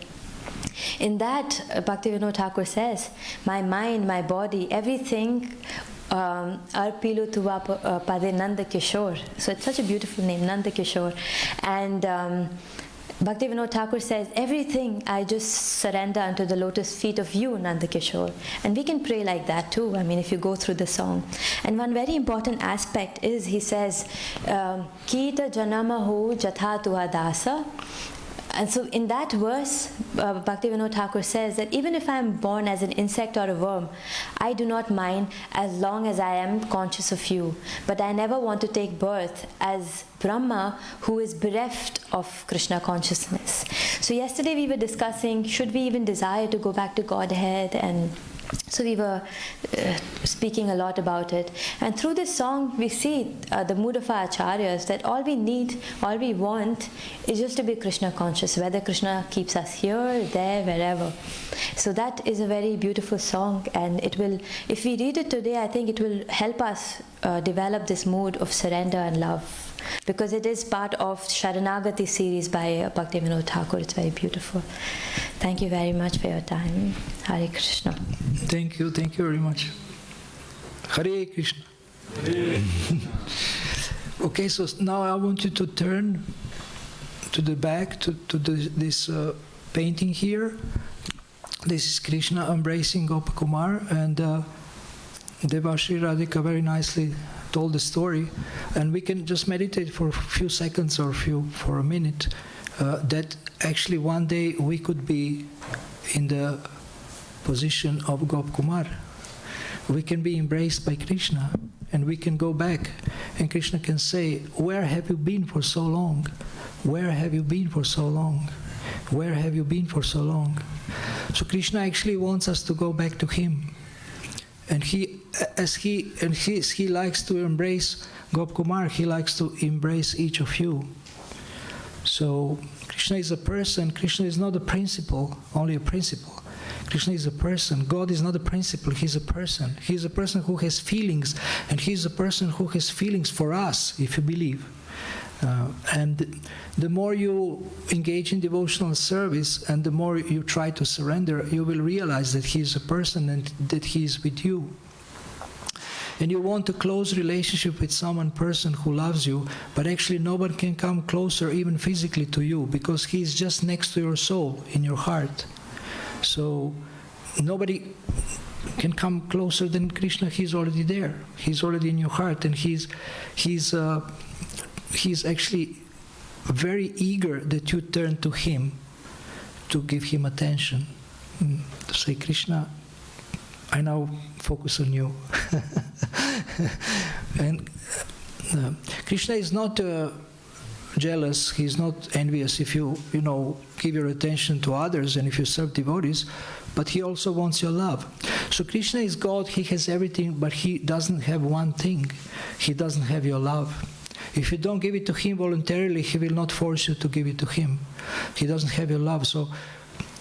In that, Bhakti Vinod Thakur says, my mind, my body, everything, Arpilu Tuva Pade Nanda Kishore. So it's such a beautiful name, Nanda Kishore. And Bhakti Vinod Thakur says, everything I just surrender unto the lotus feet of you, Nanda Kishore. And we can pray like that too, I mean, if you go through the song. And one very important aspect is, he says, Kita Janamahu Jatha Tuha Dasa. And so in that verse, Bhakti Vinod Thakur says that even if I am born as an insect or a worm, I do not mind as long as I am conscious of you. But I never want to take birth as Brahma, who is bereft of Krishna consciousness. So yesterday we were discussing, should we even desire to go back to Godhead? And so we were speaking a lot about it. And through this song, we see the mood of our acharyas, that all we need, all we want is just to be Krishna conscious, whether Krishna keeps us here, there, wherever. So that is a very beautiful song, and it will, if we read it today, I think it will help us develop this mood of surrender and love. Because it is part of Sharanagati series by Bhakti Vinod Thakur. It's very beautiful. Thank you very much for your time. Hare Krishna. Thank you very much. Hare Krishna. Okay, so now I want you to turn to the back, to this painting here. This is Krishna embracing Gopakumar, and Devashri Radhika very nicely told the story, and we can just meditate for a few seconds or for a minute that actually one day we could be in the position of Gop Kumar. We can be embraced by Krishna, and we can go back, and Krishna can say, where have you been for so long? Where have you been for so long? Where have you been for so long? So Krishna actually wants us to go back to him. And he likes to embrace Gop Kumar, he likes to embrace each of you. So Krishna is a person. Krishna is not a principle, only a principle. Krishna is a person. God is not a principle, he's a person. He's a person who has feelings, and he's a person who has feelings for us, if you believe. And the more you engage in devotional service and the more you try to surrender, you will realize that he is a person and that he is with you. And you want a close relationship with person who loves you, but actually no one can come closer even physically to you, because he is just next to your soul, in your heart. So nobody can come closer than Krishna. He's already there. He's already in your heart, and he's actually very eager that you turn to him to give him attention. To say, Krishna, I now focus on you. And Krishna is not jealous, he's not envious if you give your attention to others and if you serve devotees, but he also wants your love. So Krishna is God, he has everything, but he doesn't have one thing. He doesn't have your love. If you don't give it to him voluntarily, he will not force you to give it to him. He doesn't have your love. So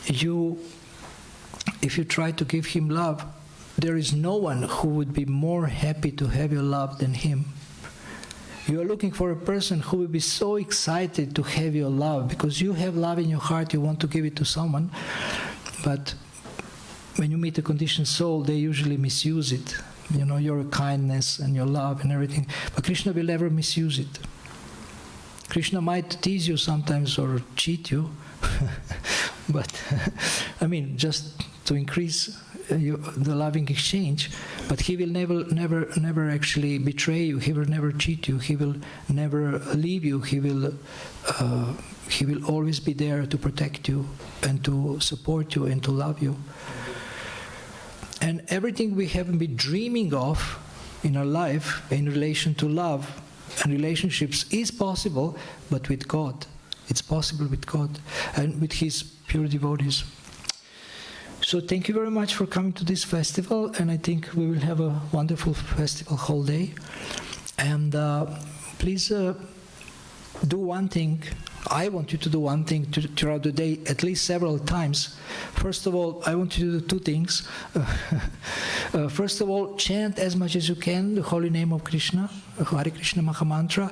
if you try to give him love, there is no one who would be more happy to have your love than him. You are looking for a person who will be so excited to have your love, because you have love in your heart, you want to give it to someone, but when you meet a conditioned soul, they usually misuse it. Your kindness and your love and everything. But Krishna will never misuse it. Krishna might tease you sometimes or cheat you, but just to increase the loving exchange. But he will never actually betray you. He will never cheat you. He will never leave you. He will always be there to protect you and to support you and to love you. And everything we have been dreaming of in our life in relation to love and relationships is possible, but with God. It's possible with God and with his pure devotees. So thank you very much for coming to this festival, and I think we will have a wonderful festival whole day. And please do one thing. I want you to do one thing throughout the day, at least several times. First of all, I want you to do two things. First of all, chant as much as you can the holy name of Krishna, Hare Krishna Maha Mantra.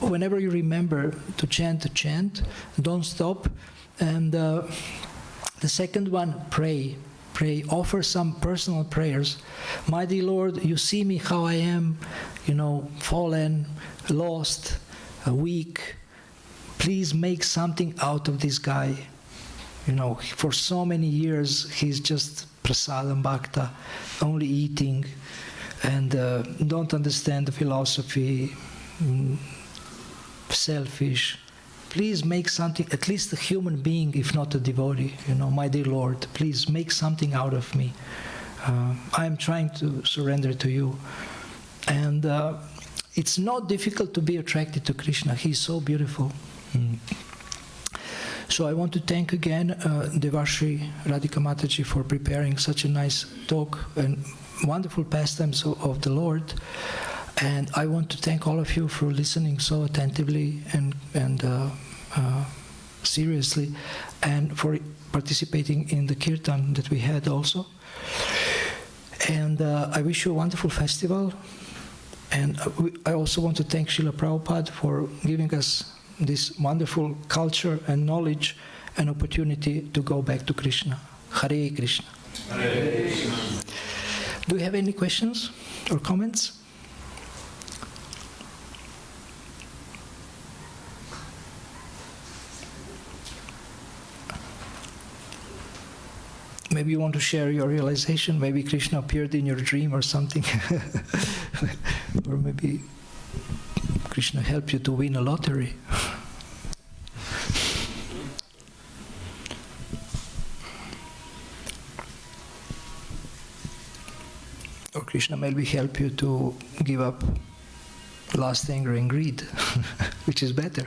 Whenever you remember to chant, don't stop. And the second one, pray. Offer some personal prayers. My dear Lord, you see me how I am, fallen, lost, weak. Please make something out of this guy. For so many years, he's just prasadam bhakta, only eating, and don't understand the philosophy, selfish. Please make something, at least a human being, if not a devotee. My dear Lord, please make something out of me. I am trying to surrender to you. And it's not difficult to be attracted to Krishna. He's so beautiful. So I want to thank again Devashri Radhika Mataji for preparing such a nice talk and wonderful pastimes of the Lord. And I want to thank all of you for listening so attentively and seriously, and for participating in the kirtan that we had also. And I wish you a wonderful festival. And I also want to thank Srila Prabhupada for giving us this wonderful culture and knowledge and opportunity to go back to Krishna. Hare Krishna. Hare Krishna. Do you have any questions or comments? Maybe you want to share your realization. Maybe Krishna appeared in your dream or something. Or maybe Krishna helped you to win a lottery. or Krishna maybe help you to give up lust, anger, and greed, which is better.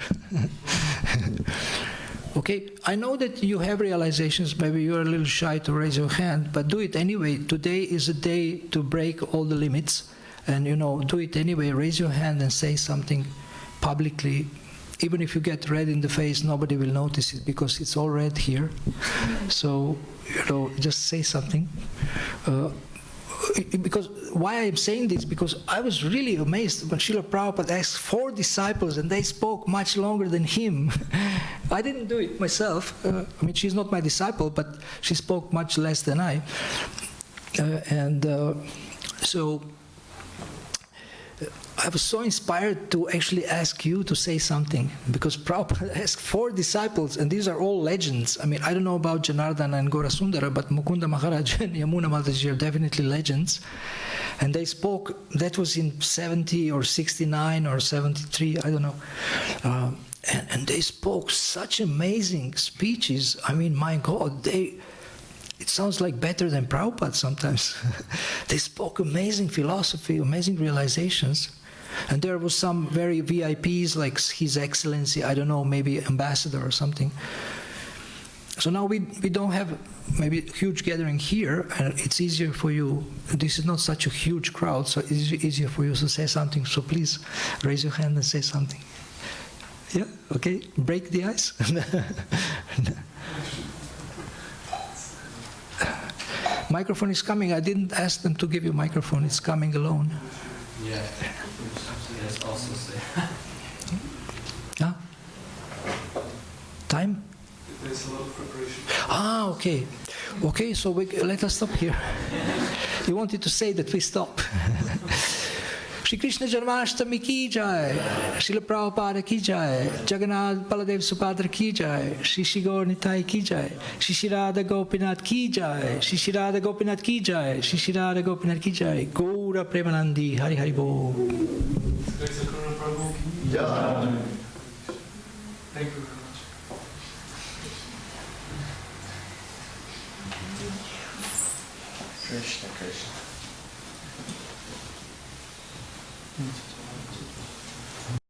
Okay, I know that you have realizations, maybe you're a little shy to raise your hand, but do it anyway. Today is a day to break all the limits, and do it anyway. Raise your hand and say something publicly. Even if you get red in the face, nobody will notice it because it's all red here. So, just say something. Because why I'm saying this, because I was really amazed when Srila Prabhupada asked 4 disciples and they spoke much longer than him. I didn't do it myself. She's not my disciple, but she spoke much less than I. So I was so inspired to actually ask you to say something, because Prabhupada asked 4 disciples, and these are all legends. I don't know about Janardana and Gaurasundara, but Mukunda Maharaj and Yamuna Mataji are definitely legends. And they spoke, that was in 70 or 69 or 73, I don't know. And they spoke such amazing speeches. My God, it sounds like better than Prabhupada sometimes. They spoke amazing philosophy, amazing realizations. And there was some very VIPs, like His Excellency, I don't know, maybe ambassador or something. So now we don't have maybe a huge gathering here, and it's easier for you. This is not such a huge crowd, so it's easier for you to say something. So please raise your hand and say something. Yeah, okay, break the ice. Microphone is coming. I didn't ask them to give you a microphone. It's coming alone. Yeah. Yes, also say. Huh? Time? There's a lot of preparation. Okay. Okay, so let us stop here. You wanted to say that we stop. Shri Kṛṣṇa Janmāṣṭamī ki jai, Srila Prabhupada ki jai, Jagannath Baladev Subhadra ki jai, Shri Shri Gaur Nitai ki jai, Shri Shri Radha Gopinath ki jai, Shri Shri Radha Gopinath ki jai, Shri Shri Radha Gopinath ki jai, Gaura Premanandi, Hari Hari Bol. There's Akrura Prabhu. Yeah. Thank you very much. Krishna, Krishna.